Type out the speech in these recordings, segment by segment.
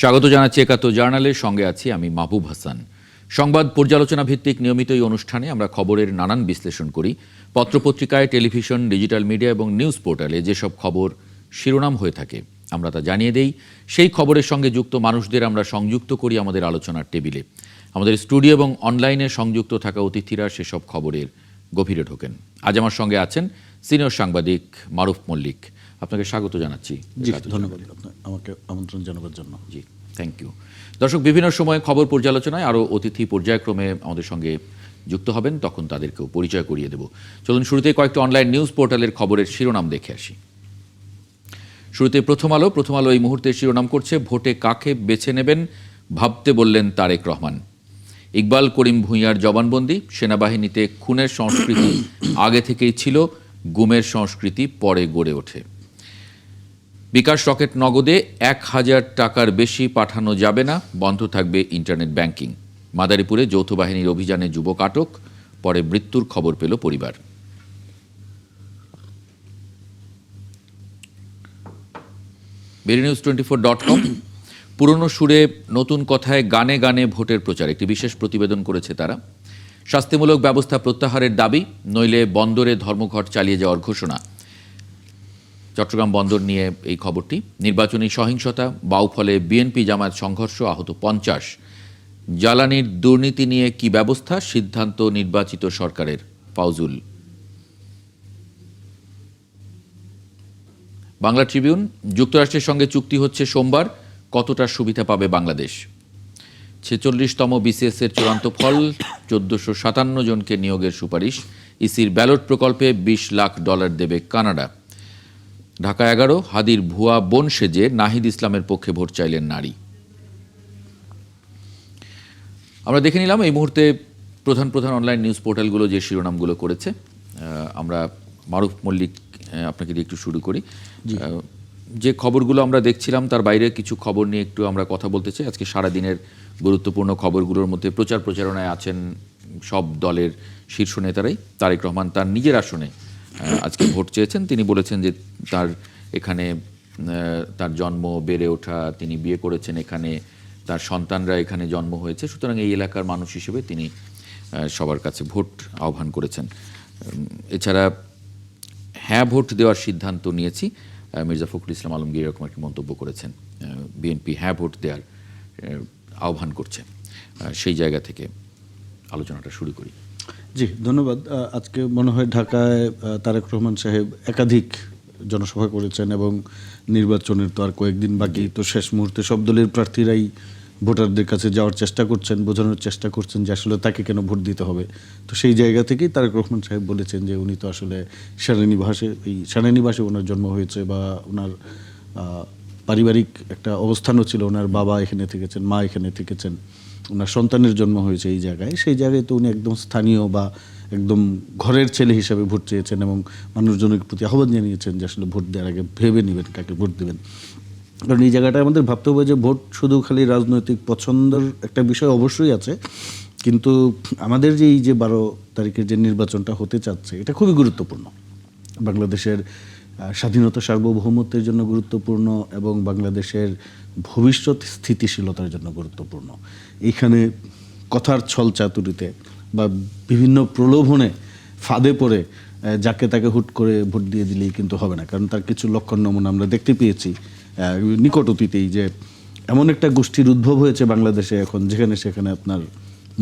স্বাগত জানাচ্ছি একাত্তর জার্নালের সঙ্গে আছি আমি মাহবুব হাসান। সংবাদ পর্যালোচনা ভিত্তিক নিয়মিত এই অনুষ্ঠানে আমরা খবরের নানান বিশ্লেষণ করি। পত্রপত্রিকায়, টেলিভিশন, ডিজিটাল মিডিয়া এবং নিউজ পোর্টালে যেসব খবর শিরোনাম হয়ে থাকে আমরা তা জানিয়ে দেই। সেই খবরের সঙ্গে যুক্ত মানুষদের আমরা সংযুক্ত করি আমাদের আলোচনার টেবিলে। আমাদের স্টুডিও এবং অনলাইনে সংযুক্ত থাকা অতিথিরা সেসব খবরের গভীরে ঢোকেন। আজ আমার সঙ্গে আছেন সিনিয়র সাংবাদিক মারুফ মল্লিক। আপনাকে স্বাগত জানাচ্ছি। জি, ধন্যবাদ আমাকে আমন্ত্রণ জানাবার জন্য। জি, থ্যাংক ইউ। দর্শক, বিভিন্ন সময় খবর পর্যালোচনায় আরও অতিথি পর্যায়ক্রমে আমাদের সঙ্গে যুক্ত হবেন, তখন তাদেরকেও পরিচয় করিয়ে দেব। চলুন শুরুতে কয়েকটি অনলাইন নিউজ পোর্টালের খবরের শিরোনাম দেখে আসি। শুরুতে প্রথম আলো এই মুহূর্তে শিরোনাম করছে, ভোটে কাকে বেছে নেবেন ভাবতে বললেন তারেক রহমান। ইকবাল করিম ভূঁইয়ার জবানবন্দি, সেনাবাহিনীতে খুনের সংস্কৃতি আগে থেকেই ছিল, গুমের সংস্কৃতি পরে গড়ে ওঠে। বিকাশ রকেট নগদে ১,০০০ টাকার বেশি পাঠানো যাবে না, বন্ধ থাকবে ইন্টারনেট ব্যাংকিং। মাদারীপুরে যৌথ বাহিনীর অভিযানে যুবক আটক, পরে মৃত্যুর খবর পেল পরিবার। BDNews24.com পুরনো সুরে নতুন কথায় গানে গানে ভোটের প্রচার, একটি বিশেষ প্রতিবেদন করেছে তারা। শাস্তিমূলক ব্যবস্থা প্রত্যাহারের দাবি, নইলে বন্দরে ধর্মঘট চালিয়ে যাওয়ার ঘোষণা। চট্টগ্রাম বন্দর নিয়ে এই খবরটি। নির্বাচনী সহিংসতা, বাউফলে বিএনপি জামায়াত সংঘর্ষ, আহত ৫০। জ্বালানির দুর্নীতি নিয়ে কি ব্যবস্থা, সিদ্ধান্ত নির্বাচিত সরকারের, ফাউজুল। বাংলা ট্রিবিউন, যুক্তরাষ্ট্রের সঙ্গে চুক্তি হচ্ছে সোমবার, কতটা সুবিধা পাবে বাংলাদেশ। ৪৬তম বিসিএস এর চূড়ান্ত ফল, ১৪৫৭ জনকে নিয়োগের সুপারিশ। ইসির ব্যালট প্রকল্পে $২০ লাখ দেবে কানাডা। ঢাকা ১১, হাদির ভুয়া বোন সেজে নাহিদ ইসলামের পক্ষে ভোট চাইলেন নারী। আমরা দেখে নিলাম এই মুহূর্তে প্রধান অনলাইন নিউজ পোর্টালগুলো যে শিরোনামগুলো করেছে। আমরা মারুফ মল্লিক, আপনাকে দিয়ে একটু শুরু করি। যে খবরগুলো আমরা দেখছিলাম তার বাইরে কিছু খবর নিয়ে একটু আমরা কথা বলতে চাই। আজকে সারাদিনের গুরুত্বপূর্ণ খবরগুলোর মধ্যে প্রচারণায় আছেন সব দলের শীর্ষ নেতারাই। তারেক রহমান তার নিজের আসনে আজকে ভোট চেয়েছেন। তিনি বলেছেন যে তার এখানে তার জন্ম, বেড়ে ওঠা, তিনি বিয়ে করেছেন এখানে, তার সন্তানরা এখানে জন্ম হয়েছে, সুতরাং এই এলাকার মানুষ হিসেবে তিনি সবার কাছে ভোট আহ্বান করেছেন। এছাড়া হ্যাঁ ভোট দেওয়ার সিদ্ধান্ত নিয়েছি, মির্জা ফখরুল ইসলাম আলমগীর এরকম একটি মন্তব্য করেছেন। বিএনপি হ্যাঁ ভোট দেওয়ার আহ্বান করছে। সেই জায়গা থেকে আলোচনাটা শুরু করি। জি, ধন্যবাদ। আজকে মনে হয় ঢাকায় তারেক রহমান সাহেব একাধিক জনসভা করেছেন এবং নির্বাচনের তো আর কয়েকদিন বাকি, তো শেষ মুহূর্তে সব দলের প্রার্থীরাই ভোটারদের কাছে যাওয়ার চেষ্টা করছেন, বোঝানোর চেষ্টা করছেন যে আসলে তাকে কেন ভোট দিতে হবে। তো সেই জায়গা থেকেই তারেক রহমান সাহেব বলেছেন যে উনি তো আসলে সেনানিবাসে ওনার জন্ম হয়েছে, বা ওনার পারিবারিক একটা অবস্থানও ছিল, ওনার বাবা এখানে থেকেছেন, মা এখানে থেকেছেন, ওনার সন্তানের জন্ম হয়েছে এই জায়গায়। সেই জায়গায় তো উনি একদম স্থানীয় বা একদম ঘরের ছেলে হিসাবে ভোট চেয়েছেন এবং মানুষজনের প্রতি আহ্বান জানিয়েছেন যে আসলে ভোট দেওয়ার আগে ভেবে নেবেন কাকে ভোট দেবেন। কারণ এই জায়গাটা আমাদের ভাবতে হবে যে ভোট শুধু খালি রাজনৈতিক পছন্দের একটা বিষয় অবশ্যই আছে, কিন্তু আমাদের যে এই যে ১২ তারিখের যে নির্বাচনটা হতে চাচ্ছে এটা খুবই গুরুত্বপূর্ণ। বাংলাদেশের স্বাধীনতা, সার্বভৌমত্বের জন্য গুরুত্বপূর্ণ এবং বাংলাদেশের ভবিষ্যৎ স্থিতিশীলতার জন্য গুরুত্বপূর্ণ। এইখানে কথার ছল চাতুরিতে বা বিভিন্ন প্রলোভনে ফাঁদে পড়ে যাকে তাকে হুট করে ভোট দিয়ে দিলেই কিন্তু হবে না। কারণ তার কিছু লক্ষণ নমুনা আমরা দেখতে পেয়েছি নিকট অতীতেই, যে এমন একটা গোষ্ঠীর উদ্ভব হয়েছে বাংলাদেশে এখন, যেখানে সেখানে আপনার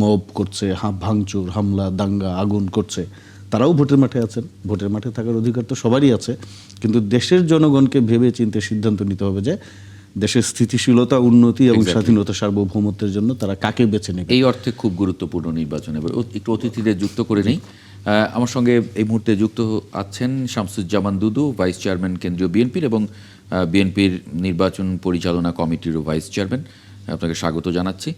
মব করছে, ভাঙচুর, হামলা, দাঙ্গা, আগুন করছে। তারাও ভোটের মাঠে আছেন, ভোটের মাঠে থাকার অধিকার তো সবারই আছে, কিন্তু দেশের জনগণকে ভেবে চিন্তে সিদ্ধান্ত নিতে হবে যে দেশের স্থিতিশীলতা, উন্নতি এবং স্বাধীনতা, সার্বভৌমত্বের জন্য তারা কাকে বেছে নেবে। এই অর্থে খুব গুরুত্বপূর্ণ নির্বাচন। এবার একটু অতিথিদের যুক্ত করে নেই। আমার সঙ্গে এই মুহূর্তে যুক্ত আছেন শামসুজ্জামান দুদু, ভাইস চেয়ারম্যান কেন্দ্রীয় বিএনপির এবং বিএনপির নির্বাচন পরিচালনা কমিটিরও ভাইস চেয়ারম্যান। আপনাকে স্বাগত জানাচ্ছি।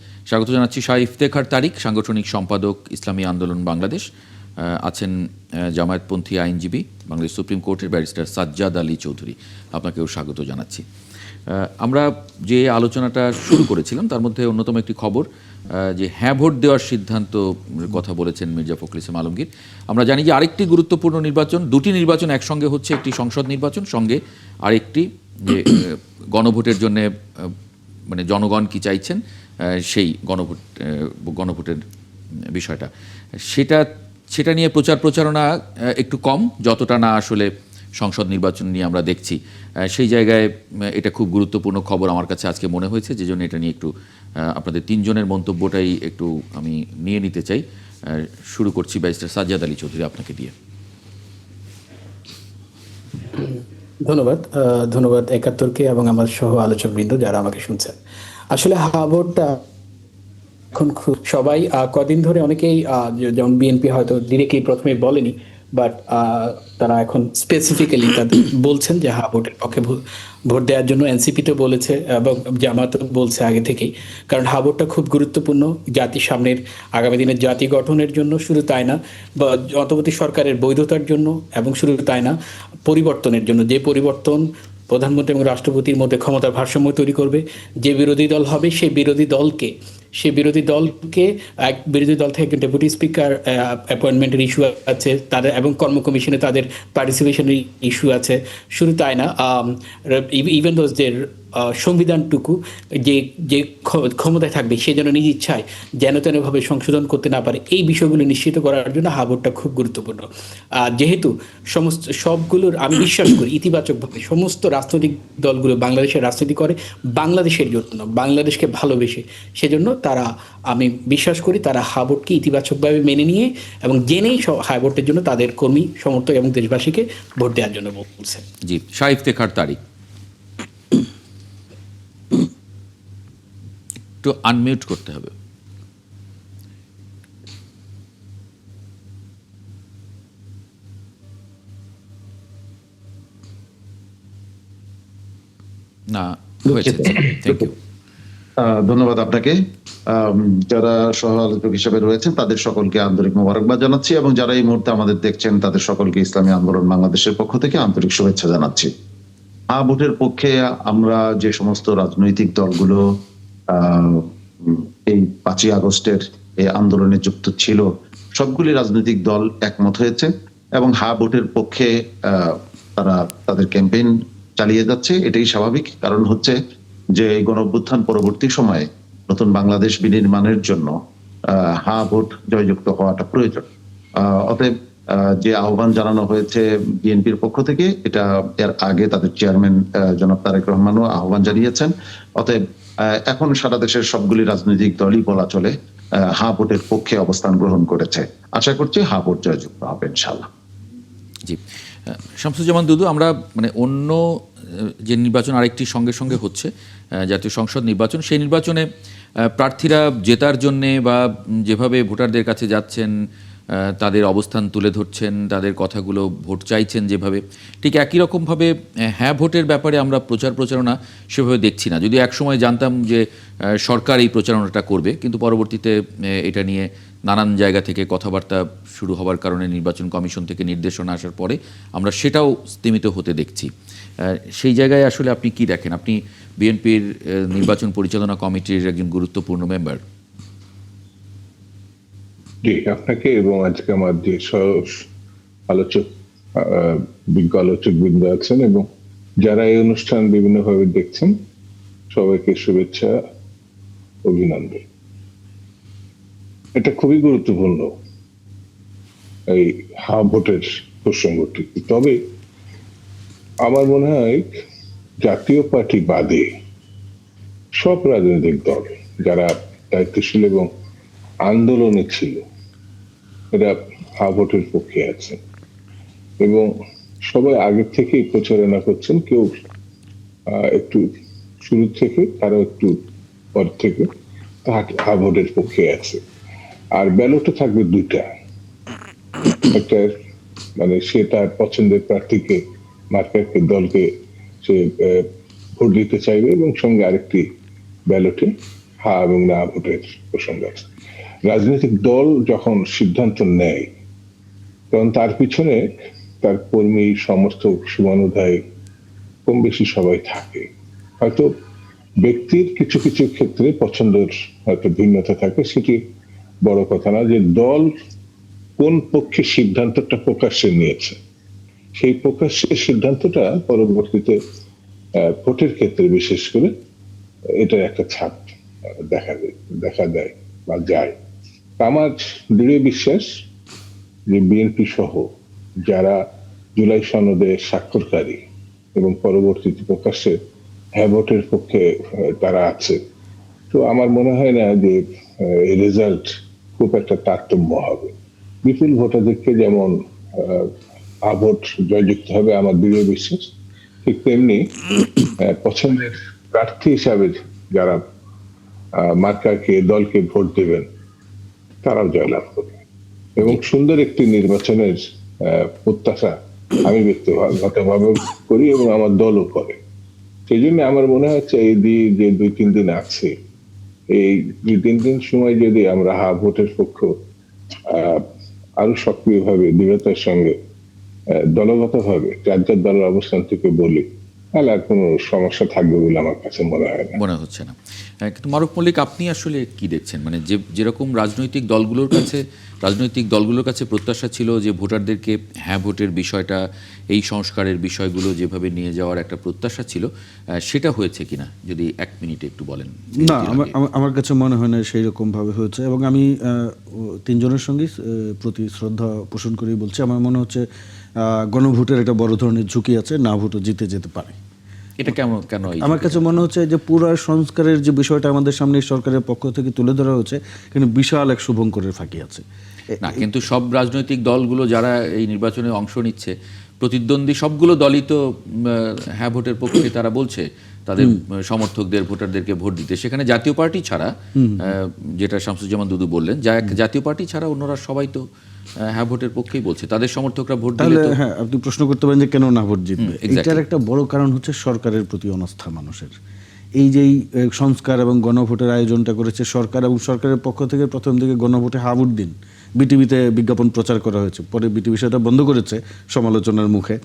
শাহ ইফতেখার তারিক, সাংগঠনিক সম্পাদক, ইসলামী আন্দোলন বাংলাদেশ। আছেন জামায়াতপন্থী আইনজীবী, বাংলাদেশ সুপ্রিম কোর্টের ব্যারিস্টার সাজ্জাদ আলী চৌধুরী। আপনাকেও স্বাগত জানাচ্ছি। আমরা যে আলোচনাটা শুরু করেছিলাম তার মধ্যে অন্যতম একটি খবর যে হ্যাঁ ভোট দেওয়ার সিদ্ধান্ত কথা বলেছেন মির্জা ফখরুল ইসলাম আলমগীর। আমরা জানি যে আরেকটি গুরুত্বপূর্ণ নির্বাচন, দুটি নির্বাচন একসঙ্গে হচ্ছে, একটি সংসদ নির্বাচন, সঙ্গে আরেকটি যে গণভোটের জন্য মানে জনগণ কি চাইছেন সেই গণভোটের বিষয়টা, সেটা নিয়ে প্রচারণা একটু কম, যতটা না আসলে সংসদ নির্বাচন নিয়ে আমরা দেখছি। সেই জায়গায় এটা খুব গুরুত্বপূর্ণ খবর আমার কাছে আজকে মনে হয়েছে, যে জন্য এটা নিয়ে একটু আপনাদের তিনজনের মন্তব্যটাই একটু আমি নিয়ে নিতে চাই। শুরু করছি ব্যারিস্টার সাজ্জাদ আলী চৌধুরী, আপনাকে দিয়ে। ধন্যবাদ একাত্তরকে এবং আমার সহ আলোচকবৃন্দ যারা আমাকে শুনছেন। আসলে হাবরটা এখন খুব সবাই কদিন ধরে অনেকেই যেমন বিএনপি হয়তো ডিরেক্টলি প্রথমে বলেনি, বাট তারা এখন স্পেসিফিক্যালি তাদের বলছেন যে ভোটের পক্ষে ভোট দেওয়ার জন্য। এনসিপি তো বলেছে এবং জামাত বলছে আগে থেকেই, কারণ ভোটটা খুব গুরুত্বপূর্ণ জাতির সামনের আগামী দিনের জাতি গঠনের জন্য, শুধু তাই না বা অন্তর্বর্তী সরকারের বৈধতার জন্য, এবং শুধু তাই না পরিবর্তনের জন্য, যে পরিবর্তন প্রধানমন্ত্রী এবং রাষ্ট্রপতির মধ্যে ক্ষমতার ভারসাম্য তৈরি করবে। যে বিরোধী দল হবে সেই বিরোধী দল থেকে একজন ডেপুটি স্পিকার অ্যাপয়েন্টমেন্টের ইস্যু আছে তাদের, এবং কর্ম কমিশনে তাদের পার্টিসিপেশনের ইস্যু আছে। শুধু তাই না, ইভেন দোজদের সংবিধানটুকু যে ক্ষমতায় থাকবে সে যেন নিজ ইচ্ছায় যেন তেনভাবে সংশোধন করতে না পারে, এই বিষয়গুলো নিশ্চিত করার জন্য ভোটটা খুব গুরুত্বপূর্ণ। যেহেতু সবগুলোর আমি বিশ্বাস করি ইতিবাচকভাবে সমস্ত রাজনৈতিক দলগুলো বাংলাদেশের রাজনীতি করে বাংলাদেশের জন্য, বাংলাদেশকে ভালোবেসে, সেজন্য আমি বিশ্বাস করি তারা ভোটকে ইতিবাচকভাবে মেনে নিয়ে এবং জেনেই ভোটের জন্য তাদের কর্মী সমর্থক এবং দেশবাসীকে ভোট দেওয়ার জন্য বলছে। জি, শাহ ইফতেখার তারিক, একটু আনমিউট করতে হবে। না হয়েছে, থ্যাংক ইউ। ধন্যবাদ আপনাকে। যারা সহ আলোচক হিসেবে রয়েছেন তাদের সকলকে আন্তরিক মোবারকবাদ জানাচ্ছি, এবং যারা এই মুহূর্তে আমাদের দেখছেন তাদের সকলকে ইসলামী আন্দোলন বাংলাদেশের পক্ষ থেকে আন্তরিক শুভেচ্ছা জানাচ্ছি। ভোটের পক্ষে আমরা যে সমস্ত রাজনৈতিক দলগুলো এই 5ই আগস্টের এই আন্দোলনে যুক্ত ছিল, সবগুলি রাজনৈতিক দল একমত হয়েছে এবং ভোটের পক্ষে তারা তাদের ক্যাম্পেইন চালিয়ে যাচ্ছে। এটাই স্বাভাবিক, কারণ হচ্ছে যে এই গণঅভ্যুত্থান পরবর্তী সময়ে নতুন বাংলাদেশ বিনির্মাণের জন্য ভোট জয়যুক্ত হওয়াটা প্রয়োজন। অতএব যে আহ্বান জানানো হয়েছে বিএনপির পক্ষ থেকে, এটা এর আগে তাদের চেয়ারম্যান জনাব তারেক রহমানও আহ্বান জানিয়েছেন। অতএব এখন সারা দেশের সবগুলি রাজনৈতিক দলই বলা চলে ভোটের পক্ষে অবস্থান গ্রহণ করেছে। আশা করছি ভোট জয়যুক্ত হবে ইনশাআল্লাহ। জি, শামসুজ্জামান দুদু, আমরা মানে অন্য যে নির্বাচন আরেকটি সঙ্গে সঙ্গে হচ্ছে জাতীয় সংসদ নির্বাচন, সেই নির্বাচনে প্রার্থীরা জেতার জন্যে বা যেভাবে ভোটারদের কাছে যাচ্ছেন, তাদের অবস্থান তুলে ধরছেন, তাদের কথাগুলো ভোট চাইছেন যেভাবে, ঠিক একই রকমভাবে ভোটের ব্যাপারে আমরা প্রচারণা সেভাবে দেখছি না। যদিও একসময় জানতাম যে সরকার এই প্রচারণাটা করবে, কিন্তু পরবর্তীতে এটা নিয়ে নানান জায়গা থেকে কথাবার্তা শুরু হওয়ার কারণে নির্বাচন কমিশন থেকে নির্দেশনা আসার পরে আমরা সেটাও স্তীমিত হতে দেখছি। সেই জায়গায় আসলে আপনি কি দেখেন? আপনি বিএনপির নির্বাচন পরিচালনা কমিটির একজন গুরুত্বপূর্ণ মেম্বার। জি, আপনাকে এবং আজকে আমার যে বিজ্ঞ আলোচক বৃন্দ আছেন এবং যারা এই অনুষ্ঠান বিভিন্নভাবে দেখছেন, সবাইকে শুভেচ্ছা, অভিনন্দন। এটা খুবই গুরুত্বপূর্ণ এই ভোটের প্রসঙ্গটি। তবে আমার মনে হয় জাতীয় পার্টি বাদে সব রাজনৈতিক দল যারা দায়িত্বশীল এবং আন্দোলনে ছিল, এরা ভোটের পক্ষে আছে এবং সবাই আগে থেকেই প্রচারণা করছেন। কেউ একটু শুরু থেকে, কারো একটু পর থেকে ভোটের পক্ষে আছে। আর ব্যালটও থাকবে দুইটা, একটা মানে সে তার পছন্দের প্রার্থীকে, মার্কারকে, দলকে সে ভোট দিতে চাইবে, এবং সঙ্গে আরেকটি ব্যালটে এবং না ভোটের প্রসঙ্গ আছে। রাজনৈতিক দল যখন সিদ্ধান্ত নেয় তখন তার পিছনে তার কর্মী, সমস্ত শুভানুধ্যায়ী, কম বেশি সবাই থাকে। হয়তো ব্যক্তির কিছু কিছু ক্ষেত্রে পছন্দের হয়তো ভিন্নতা থাকে, সেটি বড় কথা না। যে দল কোন পক্ষে সিদ্ধান্তটা প্রকাশ্যে নিয়েছে, সেই প্রকাশ্যের সিদ্ধান্তটা পরবর্তীতে ভোটের ক্ষেত্রে বিশেষ করে এটার একটা ছাপ দেখা দেয় বা যায়। আমার দৃঢ় বিশ্বাস যে বিএনপি সহ যারা জুলাই সনদে স্বাক্ষরকারী এবং পরবর্তীতে প্রকাশ্যে হ্যাঁ ভোটের পক্ষে তারা আছে, তো আমার মনে হয় না যে এই রেজাল্ট খুব একটা তারতম্য হবে। বিপুল ভোটাধিক্যে যেমন ভোট জয়যুক্ত হবে আমার দৃঢ় বিশ্বাস, ঠিক তেমনি পছন্দের প্রার্থী হিসাবে যারা মার্কাকে দলকে ভোট দেবেন তারাও জয়লাভ করবে এবং সুন্দর একটি নির্বাচনের প্রত্যাশা আমি ব্যক্তিগতভাবে করি এবং আমার দলও করে। সেই জন্য আমার মনে হচ্ছে এই যে 2-3 দিন আছে, এই 2-3 দিন সময় যদি আমরা ভোটের পক্ষ আরো সক্রিয়ভাবে দৃঢ়তার সঙ্গে দলগতভাবে যার যার দলের অবস্থান থেকে বলি, তাহলে আর কোনো সমস্যা থাকবে বলে আমার কাছে মনে হয় না। মনে হচ্ছে না। কিন্তু মারুফ মল্লিক, আপনি আসলে কি দেখছেন? মানে যেরকম রাজনৈতিক দলগুলোর কাছে প্রত্যাশা ছিল যে ভোটারদেরকে হ্যাঁ ভোটের বিষয়টা, এই সংস্কারের বিষয়গুলো যেভাবে নিয়ে যাওয়ার একটা প্রত্যাশা ছিল, সেটা হয়েছে কিনা যদি 1 মিনিটে একটু বলেন। না, আমার কাছে মনে হয় না সেই রকম ভাবে হয়েছে, এবং আমি 3 জনের সঙ্গে প্রতি শ্রদ্ধা পোষণ করেই বলছি, আমার মনে হচ্ছে গণভোটের একটা বড় ধরনের ঝুঁকি আছে, না ভোটও জিতে যেতে পারে। এটা কেন আমার কাছে মনে হচ্ছে যে পুরো সংস্কারের যে বিষয়টা আমাদের সামনে সরকারের পক্ষ থেকে তুলে ধরা হচ্ছে, কিন্তু বিশাল এক শুভঙ্করের ফাঁকি আছে না। কিন্তু সব রাজনৈতিক দলগুলো যারা এই নির্বাচনে অংশ নিচ্ছে, প্রতিদ্বন্দ্বী সবগুলো দলই তো হ্যাঁ ভোটের পক্ষে তারা বলছে তাদের সমর্থকদের, ভোটারদেরকে ভোট দিতে। সেখানে জাতীয় পার্টি ছাড়া, যেটা শামসুজ্জামান দুদু বললেন, জাতীয় পার্টি ছাড়া অন্যরা সবাই তো হ্যাঁ ভোটের পক্ষেই বলছে, তাদের সমর্থকরা ভোট দিলে তো। হ্যাঁ, আপনি প্রশ্ন করতে পারেন যে কেন না ভোট জিতবে। এটার একটা বড় কারণ হচ্ছে সরকারের প্রতি অনাস্থা মানুষের। এই যে সংস্কার এবং গণভোটের আয়োজনটা করেছে সরকার, এবং সরকারের পক্ষ থেকে প্রথম দিকে গণভোটে হা ভোট দিন বিটিভিতে বিজ্ঞাপন প্রচার করা হয়েছে, পরে বিটিভি সেটা বন্ধ করেছে সমালোচনার মুখে।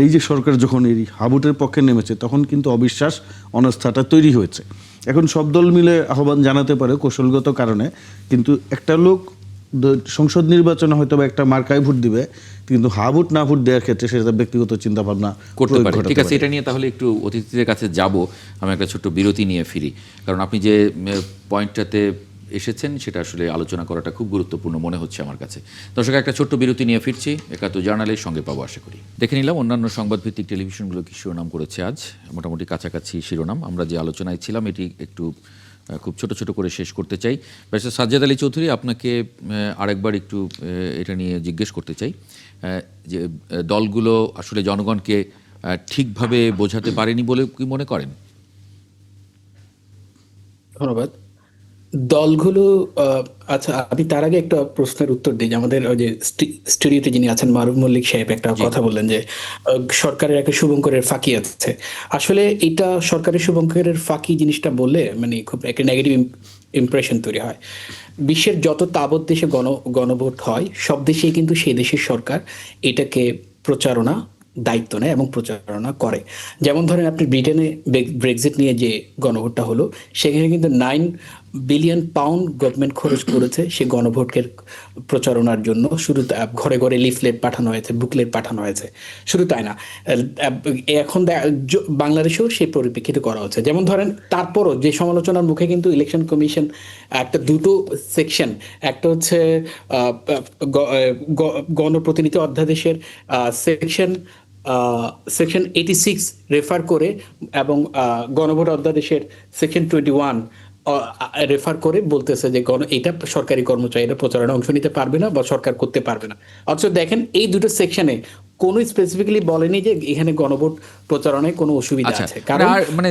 এই যে সরকার যখন এই হা ভোটের পক্ষে নেমেছে, তখন কিন্তু অবিশ্বাস, অনাস্থাটা তৈরি হয়েছে। এখন সব দল মিলে আহ্বান জানাতে পারে কৌশলগত কারণে, কিন্তু একটা লোক সংসদ নির্বাচনে হয়তো একটা মার্কায় ভোট দিবে, কিন্তু হা ভোট না ভোট দেওয়ার ক্ষেত্রে সেটা ব্যক্তিগত চিন্তা ভাবনা করতে পারে। ঠিক আছে, এটা নিয়ে তাহলে একটু অতিথিদের কাছে যাব। আমি একটা ছোট্ট বিরতি নিয়ে ফিরি, কারণ আপনি যে পয়েন্টটাতে এসেছেন সেটা আসলে আলোচনা করাটা খুব গুরুত্বপূর্ণ মনে হচ্ছে আমার কাছে। দর্শক, একটা ছোট্ট বিরতি নিয়ে ফিরছি, একাত্তর জার্নালের সঙ্গে পাবো আশা করি। দেখে নিলাম অন্যান্য সংবাদভিত্তিক টেলিভিশনগুলো কি শিরোনাম করেছে আজ। মোটামুটি কাছাকাছি শিরোনাম। আমরা যে আলোচনায় ছিলাম এটি একটু খুব ছোট ছোট করে শেষ করতে চাই। ব্যারিস্টার সাজ্জাদ আলী চৌধুরী, আপনাকে আরেকবার একটু এটা নিয়ে জিজ্ঞেস করতে চাই যে দলগুলো আসলে জনগণকে ঠিকভাবে বোঝাতে পারেনি বলে কি মনে করেন? ধন্যবাদ। দলগুলো আচ্ছা, আমি তার আগে একটা প্রশ্নের উত্তর দিই। যে আমাদের ওই যে স্টুডিওতে যিনি আছেন মারুফ মল্লিক সাহেব একটা কথা বললেন যে সরকারের একটা শুভঙ্করের ফাঁকি আছে। আসলে এটা সরকারের শুভঙ্করের ফাঁকি জিনিসটা বললে মানে খুব একটা নেগেটিভ ইমপ্রেশন তৈরি হয়। বিশ্বের যত তাবৎ দেশে গণভোট হয়, সব দেশেই কিন্তু সেই দেশের সরকার এটাকে প্রচারণা দায়িত্ব নেয় এবং প্রচারণা করে। যেমন ধরেন আপনি ব্রিটেনে ব্রেক্সিট নিয়ে যে গণভোটটা হলো, সেখানে কিন্তু 9 বিলিয়ন পাউন্ড গভর্নমেন্ট খরচ করেছে সেই গণভোটের প্রচারণার জন্য। শুধু ঘরে ঘরে লিফলেট পাঠানো হয়েছে, বুকলেট পাঠানো হয়েছে। শুধু তাই না, এখন বাংলাদেশেও সেই পরিপ্রেক্ষিতে করা হচ্ছে। যেমন ধরেন, তারপরও যে সমালোচনার মুখে কিন্তু ইলেকশন কমিশন দুটো সেকশন, একটা হচ্ছে গণপ্রতিনিধি অধ্যাদেশের সেকশন 86 রেফার করে এবং গণভোট অধ্যাদেশের সেকশন 21 রেফার করে বলতেছে যে এটা সরকারি কর্মচারীরা প্রচারণা অংশ নিতে পারবে না বা সরকার করতে পারবে না। অথচ দেখেন এই দুটো সেকশনে কোনো স্পেসিফিক্যালি বলেনি যে এখানে গণভোট প্রচারণায় কোনো অসুবিধা আছে। কারণ মানে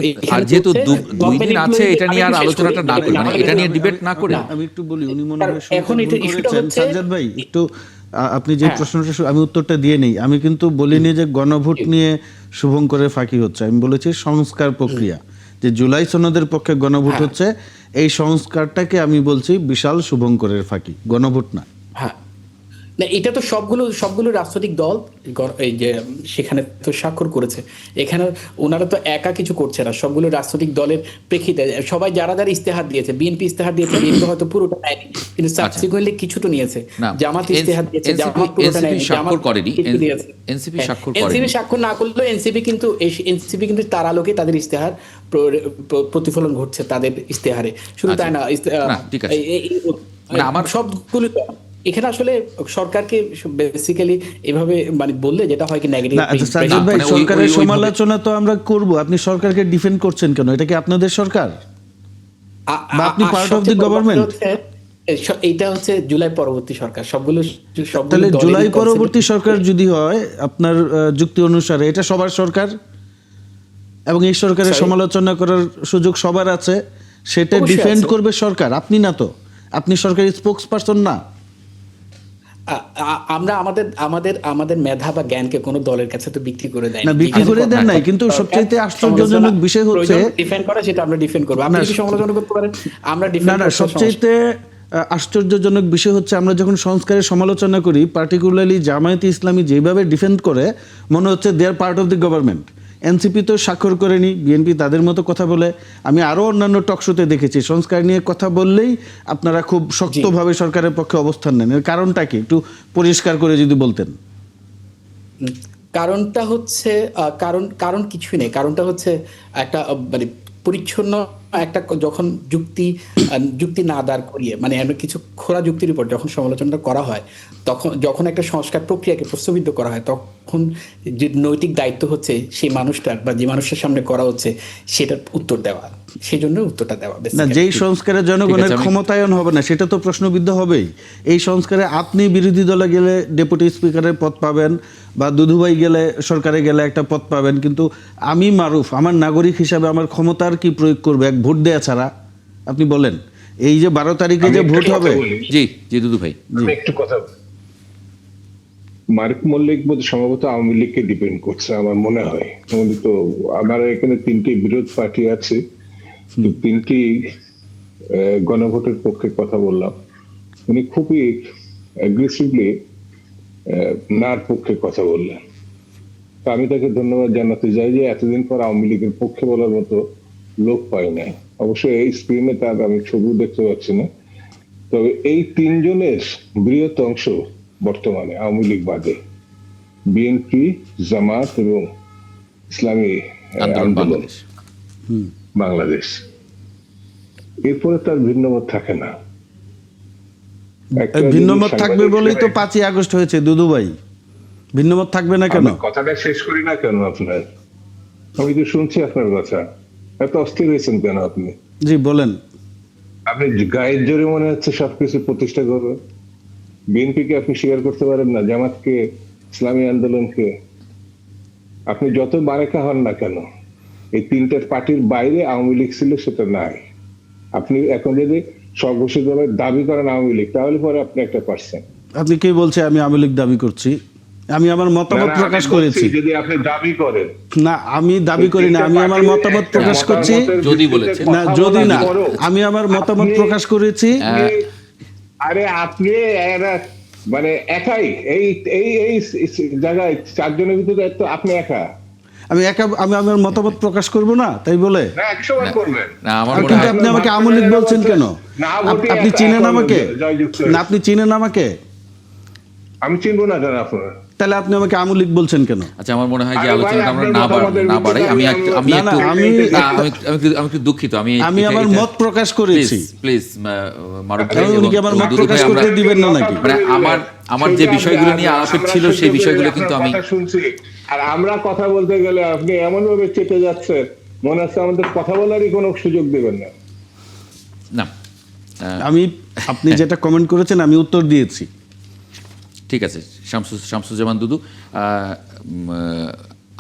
যেহেতু 2 দিন আছে, এটা নিয়ে আর আলোচনাটা না করে, মানে এটা নিয়ে ডিবেট না করে আমি একটু বলি, উনি মনে হয় এখন এটা ইস্যুটা হচ্ছে সাজ্জাদ ভাই, একটু আপনি যে প্রশ্নটা, আমি উত্তরটা দিয়ে নেই। আমি কিন্তু বলিনি যে গণভোট নিয়ে শুভঙ্করের ফাঁকি হচ্ছে, আমি বলেছি সংস্কার প্রক্রিয়া, যে জুলাই সনদের পক্ষে গণভোট হচ্ছে, এই সংস্কারটাকে আমি বলছি বিশাল শুভঙ্করের ফাঁকি, গণভোট না। হ্যাঁ, না, এটা তো সবগুলো রাজনৈতিক দল এই যে সেখানে তো স্বাক্ষর করেছে। এখানে ওনারা তো একা কিছু করছে না, সবগুলো রাজনৈতিক দলের প্রেক্ষিতে সবাই যারা ইস্তেহার দিয়েছে, বিএনপি ইস্তেহার দিয়েছে, বিএনপি হয়তো পুরোটা নেয়নি, কিন্তু সাবসিকুয়েন্টলি কিছু তো নিয়েছে। না, জামাত ইস্তেহার দিয়েছে, জামাত পুরোটা নেয়নি, স্বাক্ষর করেনি, কিছু দিয়েছে। এনসিপি স্বাক্ষর এনসিপি করেনি। স্বাক্ষর না করলেও এনসিপি কিন্তু তার আলোকে তাদের ইস্তেহার প্রতিফলন ঘটছে তাদের ইস্তেহারে, শুধু তাই না। না, ঠিক আছে। মানে আমার সবগুলো এখানে আসলে সরকারকে বেসিক্যালি এভাবে মানে বললে যেটা হয় কি নেগেটিভ। না, আচ্ছা সাজ্জাদ ভাই, মানে সরকারের সমালোচনা তো আমরা করব, আপনি সরকারকে ডিফেন্ড করছেন কেন? এটা কি আপনাদের সরকার বা আপনি পার্ট অফ দি গভর্নমেন্ট? এইটা হচ্ছে জুলাই পরবর্তী সরকার, সবগুলো তাহলে দলেরই জুলাই concept- পরবর্তী সরকার যদি হয় আপনার যুক্তি অনুসারে, এটা সবার সরকার এবং এই সরকারের Sorry? সমালোচনা করার সুযোগ সবার আছে, সেটা অবশ্যই ডিফেন্ড আছে। করবে সরকার, আপনি না তো, আপনি সরকারি স্পোক্স পারসন না। আমরা আমাদের মেধা বা জ্ঞানকে কোনো দলের কাছে তো বিক্রি করে দেয় না, বিক্রি করে দেন নাই, কিন্তু সবচেয়ে আশ্চর্যজনক বিষয় হচ্ছে ডিফেন্ড করা, সেটা আমরা ডিফেন্ড করব। আপনি যদি সমালোচনা করতে পারেন, আমরা না ডিফেন্ড না, সবচেয়ে আশ্চর্যজনক বিষয় হচ্ছে আমরা যখন সংস্কারের সমালোচনা করি, পার্টিকুলারলি জামায়াতে ইসলামী যেভাবে ডিফেন্ড করে, মনে হচ্ছে they are part of the government. NCP তো স্বাক্ষর করেনি, বিএনপি তাদের মতো কথা বলে। আমি আরও অন্যান্য টকশোতে দেখেছি সংস্কার নিয়ে কথা বললেই আপনারা খুব শক্তভাবে সরকারের পক্ষে অবস্থান নেন। এর কারণটা কি একটু পরিষ্কার করে যদি বলতেন। কারণটা হচ্ছে কারণ কিছুই নেই। কারণটা হচ্ছে একটা মানে পরিচ্ছন্ন একটা, যখন যুক্তি না দাঁড় করিয়ে, মানে এমন কিছু খোলা যুক্তির উপর যখন সমালোচনা করা হয়, যখন একটা সংস্কার প্রক্রিয়াকে প্রশ্নবিদ্ধ করা হয়, তখন যে নৈতিক দায়িত্ব হচ্ছে সেই মানুষটার বা যে মানুষের সামনে করা হচ্ছে সেটার উত্তর দেওয়া, সেই জন্য উত্তরটা দেওয়া। না, basically। যেই সংস্কারে জনগণের ক্ষমতায়ন হবে না, সেটা তো প্রশ্নবিদ্ধ হবেই। এই সংস্কারে আপনি বিরোধী দলে গেলে ডেপুটি স্পিকারের পদ পাবেন, বা দুধুভাই গেলে সরকারে গেলে একটা পদ পাবেন, কিন্তু আমি মারুফ আমার নাগরিক হিসাবে আমার ক্ষমতার কি প্রয়োগ করবে এক ভোট দেয়া ছাড়া? আপনি বলেন, এই যে 12 তারিখে যে ভোট হবে। জি জি দুদু ভাই, আমি একটু কথা বলি। মার্ক মল্লিক বোধ সম্ভবত আওয়ামী লীগকে ডিপেন্ড করছে আমার মনে হয়। উনি তো, আমার এখানে 3টি বিরোধ পার্টি আছে, তো 3টি গণভোটের পক্ষে কথা বললাম, উনি খুবই অ্যাগ্রেসিভলি নার পক্ষে কথা বললেন। তো আমি তাকে ধন্যবাদ জানাতে চাই যে এতদিন পর আওয়ামী লীগের পক্ষে বলার মতো লোক পাই নাই। অবশ্যই এই স্ক্রিনে তার আমি ছবি দেখতে পাচ্ছি না, তবে এই 3 জনের বৃহৎ অংশ বর্তমানে আওয়ামী লীগ বাদে বিএনপি, জামাত এবং ইসলামী আন্দোলন বাংলাদেশ। বাংলাদেশ, এরপরে তার ভিন্নমত থাকে না। একটা ভিন্নমত যদি থাকবে বলেই তো 5ই আগস্ট হয়েছে দুদুভাই, ভিন্নমত থাকবে না কেন? আমি কথাটা শেষ করি না কেন আপনার? আমি তো শুনছি আপনার কথা, এত অস্থির হয়েছেন কেন আপনি? জি বলেন। আপনি গায়ের জোরে মনে হচ্ছে সবকিছু প্রতিষ্ঠা করবেন। বিএনপিকে আপনি স্বীকার করতে পারেন না, জামাতকে, ইসলামী আন্দোলনকে। আপনি যত বারেকা হন না কেন, এই 3টে পার্টির বাইরে আওয়ামী লীগ ছিল, সেটা নাই। আপনি এখন যদি সর্বশেষভাবে দাবি করেন আওয়ামী লীগ, তাহলে পরে আপনি একটা পারছেন। আপনি কি বলছে আমি আওয়ামী লীগ দাবি করছি? আমি আমার মতামত প্রকাশ করেছি। যদি আপনি দাবি করেন। না, আমি দাবি করি না, আমি আমার মতামত প্রকাশ করছি। যদি বলেছেন। না, যদি না, আমি আমার মতামত প্রকাশ করেছি। আরে আপনি মানে একাই এই এই এই জায়গায় 4 জনের ভিতরে তো আপনি একা। আমি আমার মতামত প্রকাশ করব না তাই বলে? না, 100বার করবেন। না, আমার মনে কিন্তু হয় আপনি আমাকে আওয়ামী লীগ বলছেন কেন? আপনি চিনেন আমাকে? না, আপনি চিনেন আমাকে? আমি চিনবো না কেন আপনার? তাহলে আপনি আমাকে আওয়ামী লীগ বলছেন কেন? আচ্ছা, আমার মনে হয় যে আরে ভাই, আলোচনাটা আমরা আপনার না বাড়াই। আমি না, না, আমি একটু দুঃখিত। আমি আমার মত প্রকাশ করেছি। প্লিজ মারুফ ভাই উনি কি আমার মত দুদু প্রকাশ ভাই, করতে দিবেন না নাকি? মানে আমার যে বিষয়গুলো নিয়ে আলাপের ছিল সেই বিষয়গুলো কিন্তু আমি শুনছি। আর আমরা কথা বলতে গেলে আপনি এমন ভাবে চেপে যাচ্ছেন, মনে হচ্ছে আমাদের কথা বলারই কোনো সুযোগ দেবেন না। না, আপনি যেটা কমেন্ট করেছেন আমি উত্তর দিয়েছি। ঠিক আছে শামসুজ্জামান দুদু,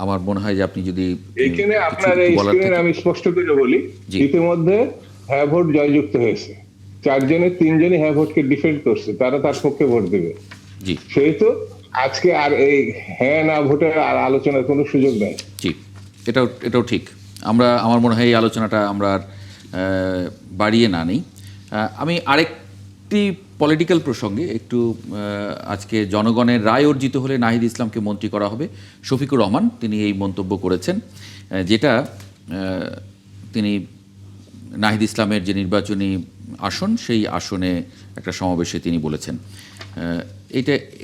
আমার মনে হয় যে আপনি যদি এইখানে আপনার এই স্ক্রিনে আমি স্পষ্ট করে বলি, ইতিমধ্যে হ্যাঁ ভোট জয়যুক্ত হয়েছে। 4 জনের 3 জনই হ্যাঁ ভোটকে ডিফেন্ড করছে, তারা তার পক্ষে ভোট দেবে। জি, সেহেতু আজকে আর এই হ্যাঁ না ভোটের আর আলোচনার কোনো সুযোগ নেই। জি, এটাও ঠিক। আমার মনে হয় এই আলোচনাটা আমরা আর বাড়িয়ে না নেই। আমি আরেকটি পলিটিক্যাল প্রসঙ্গে একটু আজকে জনগণের রায় অর্জিত হলে নাহিদ ইসলামকে মন্ত্রী করা হবে। শফিকুর রহমান তিনি এই মন্তব্য করেছেন, যেটা তিনি নাহিদ ইসলামের যে নির্বাচনী আসন সেই আসনে একটা সমাবেশে তিনি বলেছেন।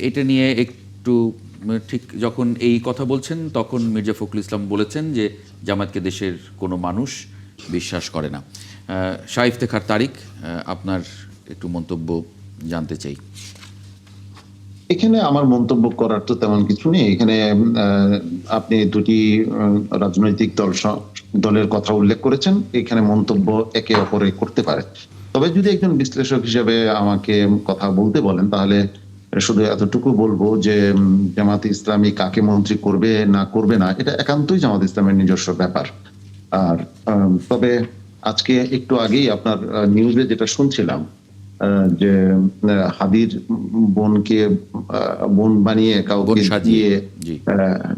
এটা নিয়ে একটু ঠিক যখন এই কথা বলছেন তখন মির্জা ফখরুল ইসলাম বলেছেন যে জামায়াতকে দেশের কোনো মানুষ বিশ্বাস করে না। শাহ ইফতেখার তারিক, আপনার একটু মন্তব্য জানতে চাই। এখানে আমার মন্তব্য করার তো তেমন কিছু নেই। এখানে আপনি দুটি রাজনৈতিক দলের কথা উল্লেখ করেছেন, এখানে মন্তব্য একে অপরে করতে পারে। তবে যদি একজন বিশ্লেষক হিসেবে আমাকে কথা বলতে বলেন তাহলে শুধু এতটুকু বলবো যে জামাত ইসলামী কাকে মন্ত্রী করবে না করবে না এটা একান্তই জামাত ইসলামের নিজস্ব ব্যাপার। আর তবে আজকে একটু আগেই আপনার নিউজে যেটা শুনছিলাম যে হাদির বোনকে বোন বানিয়ে কাউকে দিয়ে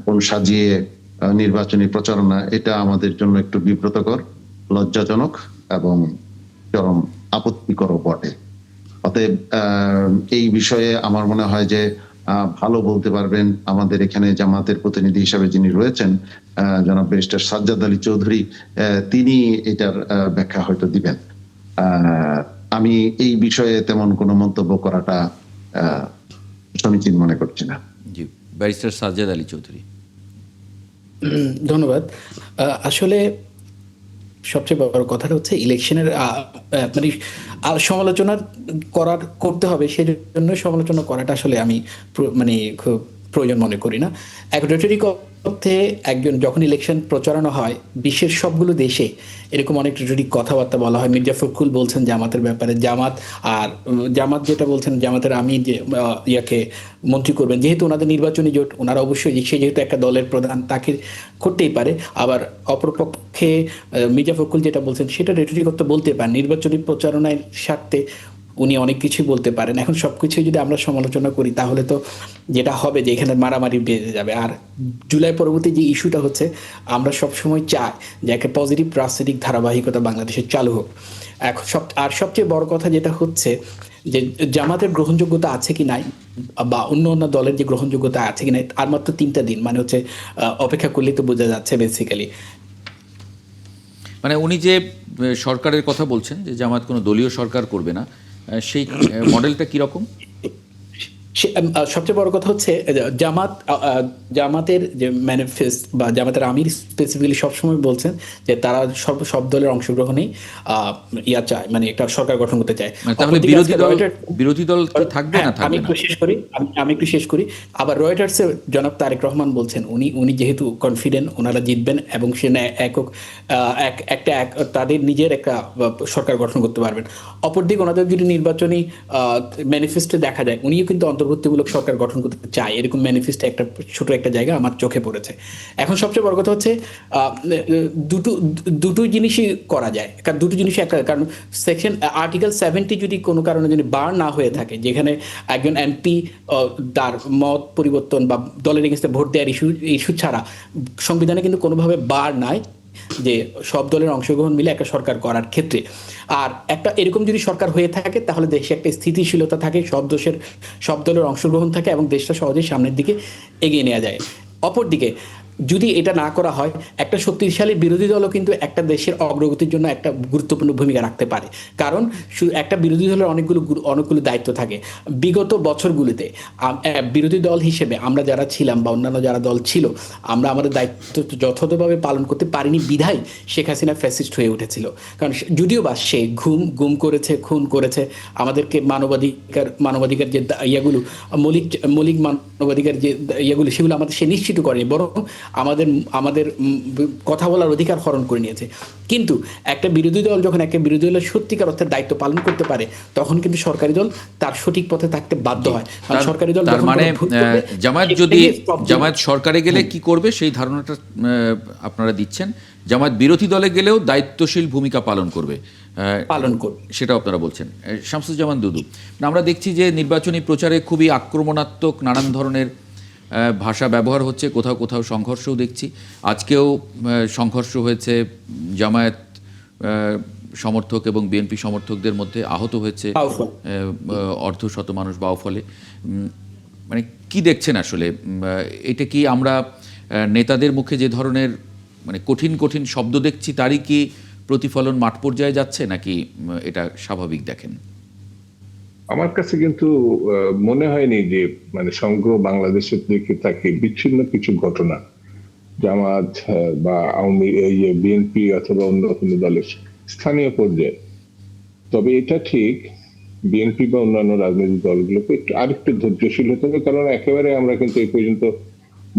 বোন সাজিয়ে নির্বাচনী প্রচারণা, এটা আমাদের জন্য একটু বিব্রতকর, লজ্জাজনক এবং চরম আপত্তিকর বটে। অতএব এই বিষয়ে আমার মনে হয় যে ভালো বলতে পারবেন আমাদের এখানে জামাতের প্রতিনিধি হিসাবে যিনি রয়েছেন জনাব ব্যারিস্টার সাজ্জাদ আলী চৌধুরী, তিনি এটার ব্যাখ্যা হয়তো দিবেন। আমি এই বিষয়ে তেমন কোনো মন্তব্য করাটা সমীচীন মনে করছি না। জি, ব্যারিস্টার সাজ্জাদ আলী চৌধুরী। ধন্যবাদ। আসলে সবচেয়ে বড় কথাটা হচ্ছে ইলেকশনের মানে সমালোচনা করতে হবে, সেজন্য সমালোচনা করাটা আসলে আমি মানে খুব প্রয়োজন মনে করি না। এক রেটরিক অর্থে একজন যখন ইলেকশন প্রচারণা হয় বিশ্বের সবগুলো দেশে এরকম অনেক রেটরিক কথাবার্তা বলা হয়। মির্জা ফখরুল বলছেন জামাতের ব্যাপারে, জামাত যেটা বলছেন জামাতের আমি যে ইয়াকে মন্ত্রী করবেন, যেহেতু ওনাদের নির্বাচনী জোট, ওনারা অবশ্যই সে যেহেতু একটা দলের প্রধান তাকে করতেই পারে। আবার অপরপক্ষে মির্জা ফখরুল যেটা বলছেন সেটা রেটরিক অর্থে বলতে পারেন, নির্বাচনী প্রচারণার স্বার্থে উনি অনেক কিছুই বলতে পারেন। এখন সবকিছু যদি আমরা সমালোচনা করি তাহলে তো যেটা হবে যে এখানে মারামারি বেড়ে যাবে। আর জুলাই পরবর্তী যে ইস্যুটা হচ্ছে, আমরা সবসময় চাই যে একটা পজিটিভ রাজনৈতিক ধারাবাহিকতা বাংলাদেশে চালু হোক। এখন সবচেয়ে বড় কথা যেটা হচ্ছে যে জামাতের গ্রহণযোগ্যতা আছে কি নাই বা অন্য অন্য দলের যে গ্রহণযোগ্যতা আছে কি নাই, আর মাত্র 3টা দিন মানে হচ্ছে অপেক্ষা করলেই তো বোঝা যাচ্ছে বেসিক্যালি। মানে উনি যে সরকারের কথা বলছেন যে জামাত কোনো দলীয় সরকার করবে না, সেই মডেলটা কিরকম? সবচেয়ে বড় কথা হচ্ছে জামাতের যে ম্যানিফেস্ট বা জামাতের আমির স্পেসিফিক্যালি সবসময় বলছেন যে তারা সব দলের অংশগ্রহণে চায়, মানে একটা সরকার গঠন করতে চায়। তাহলে বিরোধী দল থাকবে না? আমি একটু শেষ করি। আবার রয়টার্সে জনাব তারেক রহমান বলছেন উনি যেহেতু কনফিডেন্ট ওনারা জিতবেন এবং সে তাদের নিজের একটা সরকার গঠন করতে পারবেন। অপরদিকে ওনাদের যদি নির্বাচনী ম্যানিফেস্টে দেখা যায় উনিও কিন্তু অন্তর্ভুক্তিমূলক সরকার গঠন করতে চায়, এরকম ম্যানিফেস্টে একটা ছোট একটা জায়গা আমার চোখে পড়েছে। এখন সবচেয়ে বড় কথা হচ্ছে দুটো জিনিসই করা যায়, কারণ দুটো জিনিসই একটা, কারণ সেকশন আর্টিকেল 70 যদি কোনো কারণে যদি বার না হয়ে থাকে, যেখানে একজন এমপি তার মত পরিবর্তন বা দলের এগেইনস্টে ভোট দেওয়ার ইস্যু ছাড়া সংবিধানে কিন্তু কোনোভাবে বার নাই যে সব দলের অংশগ্রহণ মিলে একটা সরকার করার ক্ষেত্রে। আর একটা এরকম যদি সরকার হয়ে থাকে তাহলে দেশে একটা স্থিতিশীলতা থাকে, সব দলের অংশগ্রহণ থাকে এবং দেশটা সহজেই সামনের দিকে এগিয়ে নেওয়া যায়। অপরদিকে যদি এটা না করা হয়, একটা শক্তিশালী বিরোধী দলও কিন্তু একটা দেশের অগ্রগতির জন্য একটা গুরুত্বপূর্ণ ভূমিকা রাখতে পারে। কারণ একটা বিরোধী দলের অনেকগুলো দায়িত্ব থাকে। বিগত বছরগুলিতে বিরোধী দল হিসেবে আমরা যারা ছিলাম বা অন্যান্য যারা দল ছিল, আমরা আমাদের দায়িত্ব যথাযথভাবে পালন করতে পারিনি বিধায় শেখ হাসিনা ফ্যাসিস্ট হয়ে উঠেছিল। কারণ যদিও বা সে গুম করেছে, খুন করেছে, আমাদেরকে মানবাধিকার যে ইয়েগুলো মৌলিক মানবাধিকার যে ইয়েগুলো সেগুলো আমাদের সে নিশ্চিত করেনি, বরং আমাদের কথা বলার অধিকার হরণ করে নিয়েছে। কিন্তু একটা বিরোধী দল যখন একটা বিরোধী দলের সত্যিকার অর্থে দায়িত্ব পালন করতে পারে তখন কিন্তু সরকারি দল তার সঠিক পথে থাকতে বাধ্য হয়। সরকারি দল তার মানে জামায়াত সরকারে গেলে কি করবে সেই ধারণাটা আপনারা দিচ্ছেন, জামায়াত বিরোধী দলে গেলেও দায়িত্বশীল ভূমিকা পালন করবে, সেটাও আপনারা বলছেন। শামসুজ্জামান দুদু, আমরা দেখছি যে নির্বাচনী প্রচারে খুবই আক্রমণাত্মক নানান ধরনের ভাষা ব্যবহার হচ্ছে, কোথাও কোথাও সংঘর্ষও দেখছি। আজকেও সংঘর্ষ হয়েছে, জামায়াত সমর্থক এবং বিএনপি সমর্থকদের মধ্যে আহত হয়েছে Powerful. অর্ধশত মানুষ বাউফলে। মানে কি দেখছেন আসলে? এটা কি আমরা নেতাদের মুখে যে ধরনের মানে কঠিন কঠিন শব্দ দেখছি তারই কি প্রতিফলন মাঠ পর্যায়ে যাচ্ছে, নাকি এটা স্বাভাবিক দেখেন? আমার কাছে কিন্তু মনে হয়নি যে মানে সমগ্র বাংলাদেশের দিকে তাকে বিচ্ছিন্ন কিছু ঘটনা জামাত বা আওয়ামী বিএনপি অথবা অন্য কোনো দলের স্থানীয় পর্যায়ে। তবে এটা ঠিক বিএনপি বা অন্যান্য রাজনৈতিক দলগুলোকে একটু আরেকটু ধৈর্যশীল হতে হবে, কারণ একেবারে আমরা কিন্তু এই পর্যন্ত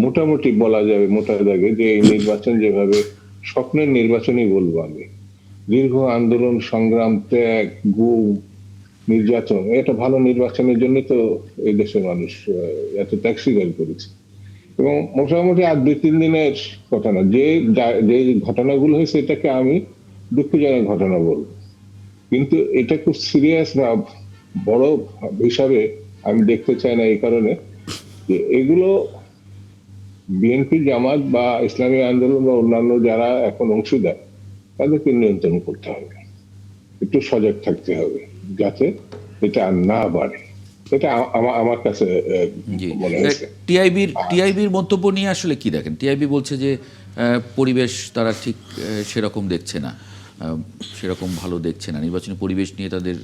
মোটামুটি বলা যাবে মোটা দাগে যে এই নির্বাচন যেভাবে স্বপ্নের নির্বাচনই বলবো আমি, দীর্ঘ আন্দোলন সংগ্রাম ত্যাগ গুম নির্যাতন, এটা ভালো নির্বাচনের জন্য তো এই দেশের মানুষ এত ত্যাগ স্বীকার করেছে। এবং মোটামুটি আর 2-3 দিনের ঘটনা যে ঘটনাগুলো হয়েছে এটাকে আমি দুঃখজনক ঘটনা বলবো, কিন্তু এটা খুব সিরিয়াস বা বড় হিসাবে আমি দেখতে চাই না, এই কারণে যে এগুলো বিএনপি জামাত বা ইসলামী আন্দোলন বা অন্যান্য যারা এখন অংশীদার তাদেরকে নিয়ন্ত্রণ করতে হবে, একটু সজাগ থাকতে হবে যাতে এটা আর না বাড়ে। এটা আমার কাছে মনে হয়েছে। টিআইবির মন্তব্য নিয়ে আসলে কি দেখেন? টিআইবি বলছে যে পরিবেশ তারা ঠিক সেরকম দেখছে না, সেরকম ভালো দেখছে না, নির্বাচনী পরিবেশ নিয়ে তাদের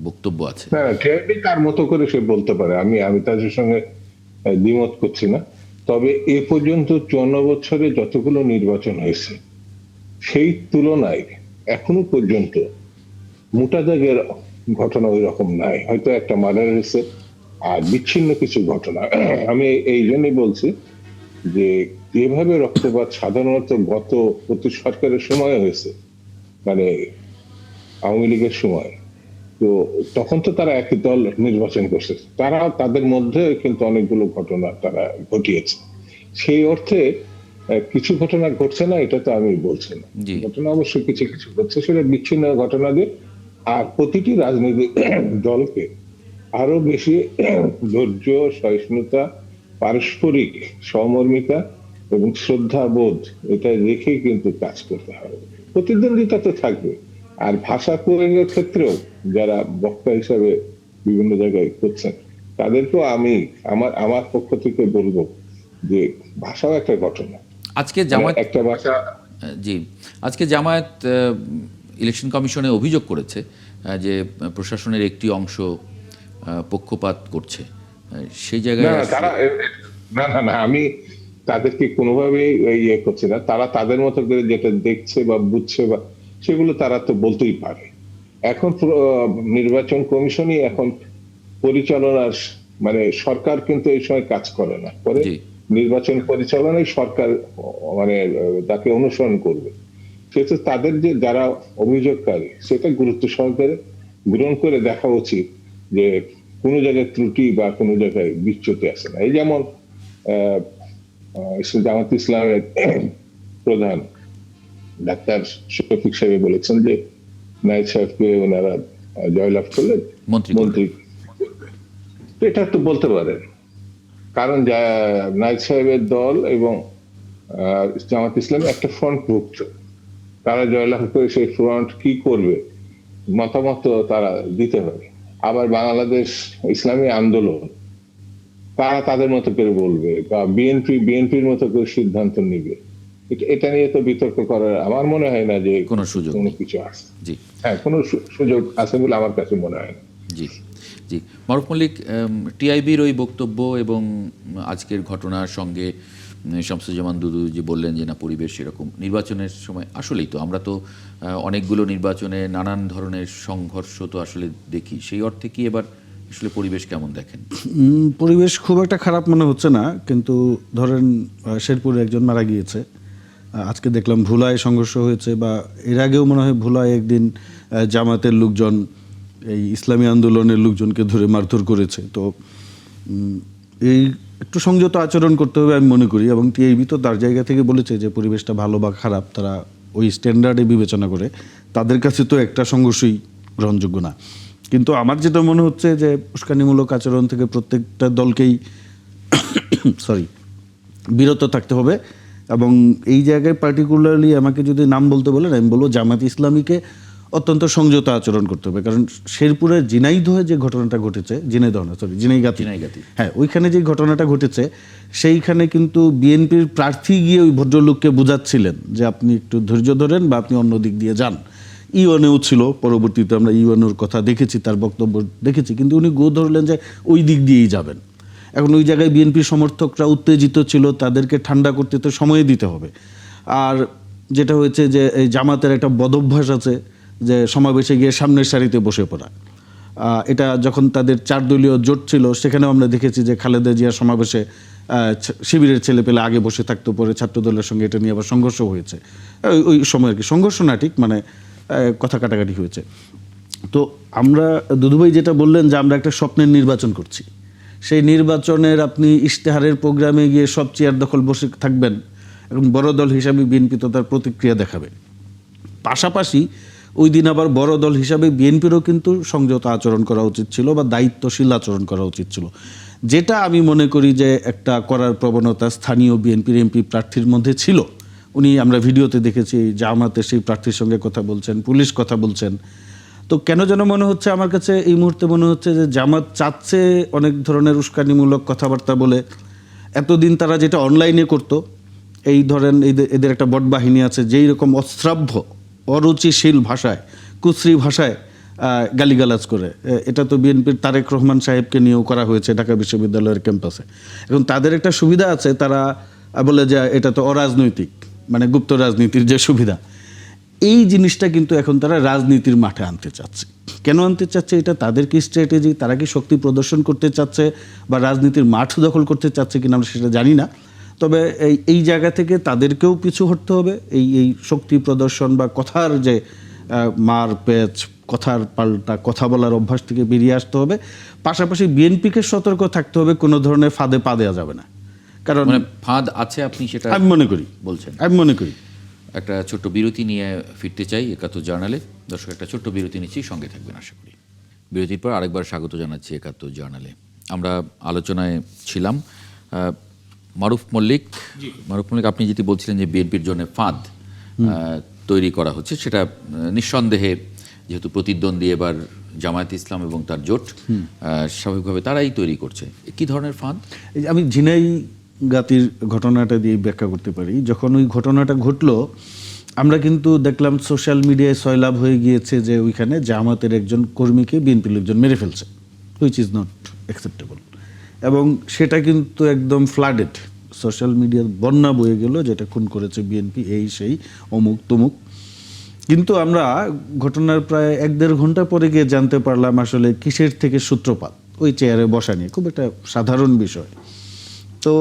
বক্তব্য আছে। না, টিআইবি তার মতো করে সে বলতে পারে, আমি তাদের সঙ্গে দ্বিমত করছি না। তবে এ পর্যন্ত 54 বছরে যতগুলো নির্বাচন হয়েছে সেই তুলনায় এখনো পর্যন্ত মোটা দাগের ঘটনা ওই রকম নাই, হয়তো একটা মার্ডার হয়েছে আর বিচ্ছিন্ন কিছু ঘটনা। আমি এই জন্যই বলছি যে যেভাবে রক্তপাত সাধারণত গত প্রতি সরকারের সময় হয়েছে, মানে আওয়ামী লীগের সময়, তো তখন তো তারা একই দল নির্বাচন করছে, তারা তাদের মধ্যে কিন্তু অনেকগুলো ঘটনা তারা ঘটিয়েছে। সেই অর্থে কিছু ঘটনা ঘটছে না এটা তো আমি বলছি না, ঘটনা অবশ্যই কিছু কিছু ঘটছে, সেটা বিচ্ছিন্ন ঘটনা দিয়ে। আর প্রতিটি রাজনৈতিক দলকে আরো বেশি ধৈর্য, সহিষ্ণুতা, পারস্পরিক সহমর্মিতা এবং শ্রদ্ধাবোধ এটা রেখেই কিন্তু কাজ করতে হবে। প্রতিদ্বন্দ্বিতা তো থাকবে, আর ভাষা প্রয়োগের ক্ষেত্রেও যারা বক্তা হিসাবে বিভিন্ন জায়গায় করছেন তাদেরকেও আমি আমার পক্ষ থেকে বলবো যে ভাষাও একটা ঘটনা। আজকে জামায়াত একটা ভাষা আজকে জামায়াত ইলেকশন কমিশনে অভিযোগ করেছে যে প্রশাসনের একটি অংশ পক্ষপাত করছে সেই জায়গায়। না, আমি তাদেরকে কোনোভাবেই ইয়ে করছি না, তারা তাদের মতো করে যেটা দেখছে বা বুঝছে বা সেগুলো তারা তো বলতেই পারে। এখন নির্বাচন কমিশনই এখন পরিচালনার, মানে সরকার কিন্তু এই সময় কাজ করে না, করে নির্বাচন পরিচালনায় সরকার মানে তাকে অনুসরণ করবে। সেটা তাদের যে যারা অভিযোগকারী সেটা গুরুত্ব সহকারে গ্রহণ করে দেখা উচিত যে কোনো জায়গায় ত্রুটি বা কোনো জায়গায় বিচ্যুতি আসে না। এই যেমন জামাত ইসলামের প্রধান ডাক্তার শফিক সাহেব বলেছেন যে নায়েব সাহেবকে ওনারা জয়লাভ করলে মন্ত্রী, এটা তো বলতে পারেন, কারণ নায়েব সাহেবের দল এবং জামাত ইসলাম একটা ফ্রন্ট ভুক্ত, তারা জয়লাভ করে সেই ফ্রন্ট কি করবে মতামত তারা দিতে পারে। আবার বাংলাদেশ ইসলামী আন্দোলন তারা তাদের মতো করে বলবে, বা বিএনপির মতো করে সিদ্ধান্ত নিবে। এটা নিয়ে তো বিতর্ক করার আমার মনে হয় না যে কোনো কিছু আছে। হ্যাঁ, কোনো সুযোগ আছে বলে আমার কাছে মনে হয় না। জি মারুফ মল্লিক, টিআইবির ওই বক্তব্য এবং আজকের ঘটনার সঙ্গে শামসুজ্জামান দুদু যে বললেন যে না পরিবেশ এরকম, নির্বাচনের সময় আসলেই তো আমরা তো অনেকগুলো নির্বাচনে নানান ধরনের সংঘর্ষ তো আসলে দেখি, সেই অর্থে কি এবার আসলে পরিবেশ কেমন দেখেন? পরিবেশ খুব একটা খারাপ মনে হচ্ছে না, কিন্তু ধরেন শেরপুরে একজন মারা গিয়েছে, আজকে দেখলাম ভোলায় সংঘর্ষ হয়েছে, বা এর আগেও মনে হয় ভোলায় একদিন জামাতের লোকজন এই ইসলামী আন্দোলনের লোকজনকে ধরে মারধর করেছে। তো এই একটু সংযত আচরণ করতে হবে আমি মনে করি, এবং টিআইবি তো তার জায়গা থেকে বলেছে যে পরিবেশটা ভালো বা খারাপ তারা ওই স্ট্যান্ডার্ডে বিবেচনা করে, তাদের কাছে তো একটা সংঘর্ষই গ্রহণযোগ্য না। কিন্তু আমার যেটা মনে হচ্ছে যে উস্কানিমূলক আচরণ থেকে প্রত্যেকটা দলকেই বিরত থাকতে হবে, এবং এই জায়গায় পার্টিকুলারলি আমাকে যদি নাম বলতে বলেন, আমি বলবো জামাত ইসলামীকে অত্যন্ত সংযত আচরণ করতে হবে। কারণ শেরপুরের ঝিনাইদহে যে ঘটনাটা ঘটেছে, ঝিনাইগাতি, হ্যাঁ, ওইখানে যে ঘটনাটা ঘটেছে সেইখানে কিন্তু বিএনপির প্রার্থী গিয়ে ওই ভদ্রলোককে বোঝাচ্ছিলেন যে আপনি একটু ধৈর্য ধরেন বা আপনি অন্য দিক দিয়ে যান। ইউএনএও ছিল, পরবর্তীতে আমরা ইউএনওর কথা দেখেছি, তার বক্তব্য দেখেছি, কিন্তু উনি গো ধরলেন যে ওই দিক দিয়েই যাবেন। এখন ওই জায়গায় বিএনপি সমর্থকরা উত্তেজিত ছিল, তাদেরকে ঠান্ডা করতে তো সময় দিতে হবে। আর যেটা হয়েছে যে এই জামাতের একটা বদভ্যাস আছে যে সমাবেশে গিয়ে সামনের সারিতে বসে পড়া। এটা যখন তাদের 4 দলীয় জোট ছিল সেখানেও আমরা দেখেছি যে খালেদা জিয়ার সমাবেশে শিবিরের ছেলে পেলে আগে বসে থাকতো, পরে ছাত্র দলের সঙ্গে এটা নিয়ে আবার সংঘর্ষ হয়েছে। ওই সময় আর কি সংঘর্ষ না ঠিক, মানে কথা কাটাকাটি হয়েছে। তো আমরা দুদুভাই যেটা বললেন যে আমরা একটা স্বপ্নের নির্বাচন করছি, সেই নির্বাচনের আপনি ইশতেহারের প্রোগ্রামে গিয়ে সব চেয়ার দখল বসে থাকবেন, এখন বড় দল হিসাবে বিএনপি তো তার প্রতিক্রিয়া দেখাবে। পাশাপাশি ওই দিন আবার বড় দল হিসাবে বিএনপিরও কিন্তু সংযত আচরণ করা উচিত ছিল বা দায়িত্বশীল আচরণ করা উচিত ছিল, যেটা আমি মনে করি যে একটা করার প্রবণতা স্থানীয় বিএনপির এমপি প্রার্থীর মধ্যে ছিল। উনি, আমরা ভিডিওতে দেখেছি জামাতের সেই প্রার্থীর সঙ্গে কথা বলছেন, পুলিশ কথা বলছেন। তো কেন যেন মনে হচ্ছে আমার কাছে এই মুহূর্তে মনে হচ্ছে যে জামাত চাচ্ছে অনেক ধরনের উস্কানিমূলক কথাবার্তা বলে, এতদিন তারা যেটা অনলাইনে করতো, এই ধরেন এদের একটা বট বাহিনী আছে যেই রকম অশ্রাব্য অরুচিশীল ভাষায়, কুশ্রী ভাষায় গালিগালাজ করে, এটা তো বিএনপির তারেক রহমান সাহেবকে নিয়েও করা হয়েছে ঢাকা বিশ্ববিদ্যালয়ের ক্যাম্পাসে। এখন তাদের একটা সুবিধা আছে, তারা বলে যে এটা তো অরাজনৈতিক, মানে গুপ্ত রাজনীতির যে সুবিধা, এই জিনিসটা কিন্তু এখন তারা রাজনীতির মাঠে আনতে চাচ্ছে। কেন আনতে চাচ্ছে? এটা তাদের কি স্ট্র্যাটেজি? তারা কি শক্তি প্রদর্শন করতে চাচ্ছে বা রাজনীতির মাঠ দখল করতে চাচ্ছে কিনা আমরা সেটা জানি না। তবে এই জায়গা থেকে তাদেরকেও পিছু হটতে হবে, এই শক্তি প্রদর্শন বা কথার যে মার পেচ, কথার পাল্টা কথা বলার অভ্যাস থেকে বেরিয়ে আসতে হবে। পাশাপাশি বিএনপিকে সতর্ক থাকতে হবে, কোনো ধরনের ফাঁদে পা দেওয়া যাবে না। কারণ মানে ফাঁদ আছে, আপনি সেটা আমি মনে করি বলছেন। আমি মনে করি একটা ছোট্ট বিরতি নিয়ে ফিরতে চাই ৭১ জার্নালে। দর্শক, একটা ছোট্ট বিরতি নিচ্ছি, সঙ্গে থাকবেন আশা করি। বিরতির পর আরেকবার স্বাগত জানাচ্ছি ৭১ জার্নালে। আমরা আলোচনায় ছিলাম মারুফ মল্লিক, আপনি যেটি বলছিলেন যে বিএনপির জন্য ফাঁদ তৈরি করা হচ্ছে, সেটা নিঃসন্দেহে যেহেতু প্রতিদ্বন্দ্বী এবার জামায়াত ইসলাম এবং তার জোট, স্বাভাবিকভাবে তারাই তৈরি করছে। কি ধরনের ফাঁদ? আমি ঝিনাইগাতির ঘটনাটা দিয়ে ব্যাখ্যা করতে পারি। যখন ওই ঘটনাটা ঘটলো, আমরা কিন্তু দেখলাম সোশ্যাল মিডিয়ায় সয়লাভ হয়ে গিয়েছে যে ওইখানে জামাতের একজন কর্মীকে বিএনপির লোকজন মেরে ফেলছে, হুইচ ইজ নট অ্যাকসেপ্টেবল। এবং সেটা কিন্তু একদম ফ্লাডেড, সোশ্যাল মিডিয়ার বন্যা বয়ে গেল, যেটা খুন করেছে বিএনপি, এই সেই অমুক তমুক। কিন্তু আমরা ঘটনার প্রায় ১-১.৫ ঘন্টা পরে গিয়ে জানতে পারলাম আসলে কিসের থেকে সূত্রপাত। ওই চেয়ারে বসা নিয়ে, খুব একটা সাধারণ বিষয়। তো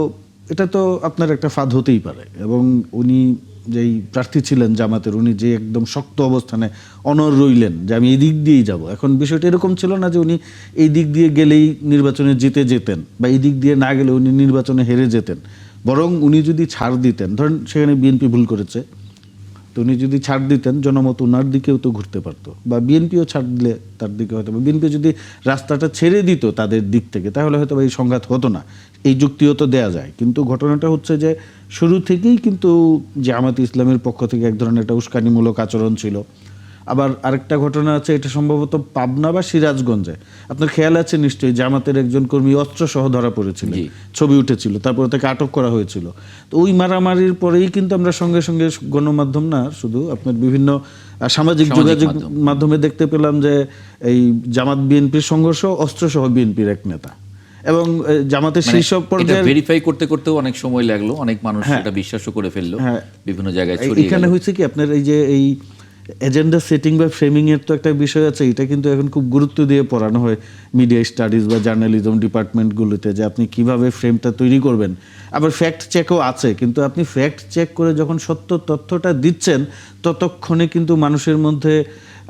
এটা তো আপনার একটা ফাঁদ হতেই পারে। এবং উনি যেই প্রার্থী ছিলেন জামাতের, উনি যে একদম শক্ত অবস্থানে অনড় রইলেন যে আমি এই দিক দিয়েই যাব। এখন বিষয়টা এরকম ছিল না যে উনি এই দিক দিয়ে গেলেই নির্বাচনে জিতে যেতেন বা এই দিক দিয়ে না গেলে উনি নির্বাচনে হেরে যেতেন। বরং উনি যদি ছাড় দিতেন, ধরেন সেখানে বিএনপি ভুল করেছে, তো উনি যদি ছাড় দিতেন জনমত ওনার দিকেও তো ঘুরতে পারতো, বা বিএনপিও ছাড় দিলে তার দিকে হয়তো, বিএনপি যদি রাস্তাটা ছেড়ে দিত তাদের দিক থেকে, তাহলে হয়তো এই সংঘাত হতো না। এই যুক্তিও তো দেয়া যায়। কিন্তু ঘটনাটা হচ্ছে যে শুরু থেকেই কিন্তু জামায়াত ইসলামের পক্ষ থেকে এক ধরনের একটা উস্কানিমূলক আচরণ ছিল। আবার আরেকটা ঘটনা আছে, এটা সম্ভবত পাবনা বা সিরাজগঞ্জে, আপনার খেয়াল আছে নিশ্চয়ই, জামাতের একজন কর্মী অস্ত্রসহ ধরা পড়েছিল, ছবি উঠেছিল, তারপরে তাকে আটক করা হয়েছিল। তো ওই মারামারির পরেই কিন্তু আমরা সঙ্গে সঙ্গে গণমাধ্যম না শুধু, আপনার বিভিন্ন সামাজিক যোগাযোগ মাধ্যমে দেখতে পেলাম যে এই জামাত বিএনপির সংঘর্ষ, অস্ত্রসহ বিএনপির এক নেতা। এবং জামাতের শীর্ষ পর্যায়ে ভেরিফাই করতে করতেও অনেক সময় লাগলো, অনেক মানুষ এটা বিশ্বাসও করে ফেললো, বিভিন্ন জায়গায় ছড়িয়ে গেল। এখানে হয়েছে কি, আপনার এই যে এই এজেন্ডা সেটিং বা ফ্রেমিং এর তো একটা বিষয় আছে, এটা কিন্তু এখন খুব গুরুত্ব দিয়ে পড়ানো হয় মিডিয়া স্টাডিজ বা জার্নালিজম ডিপার্টমেন্টগুলোতে, যে আপনি কিভাবে ফ্রেমটা তৈরি করবেন। আবার ফ্যাক্ট চেকও আছে, কিন্তু আপনি ফ্যাক্ট চেক করে যখন সত্য তথ্যটা দিচ্ছেন, ততক্ষণে কিন্তু মানুষের মধ্যে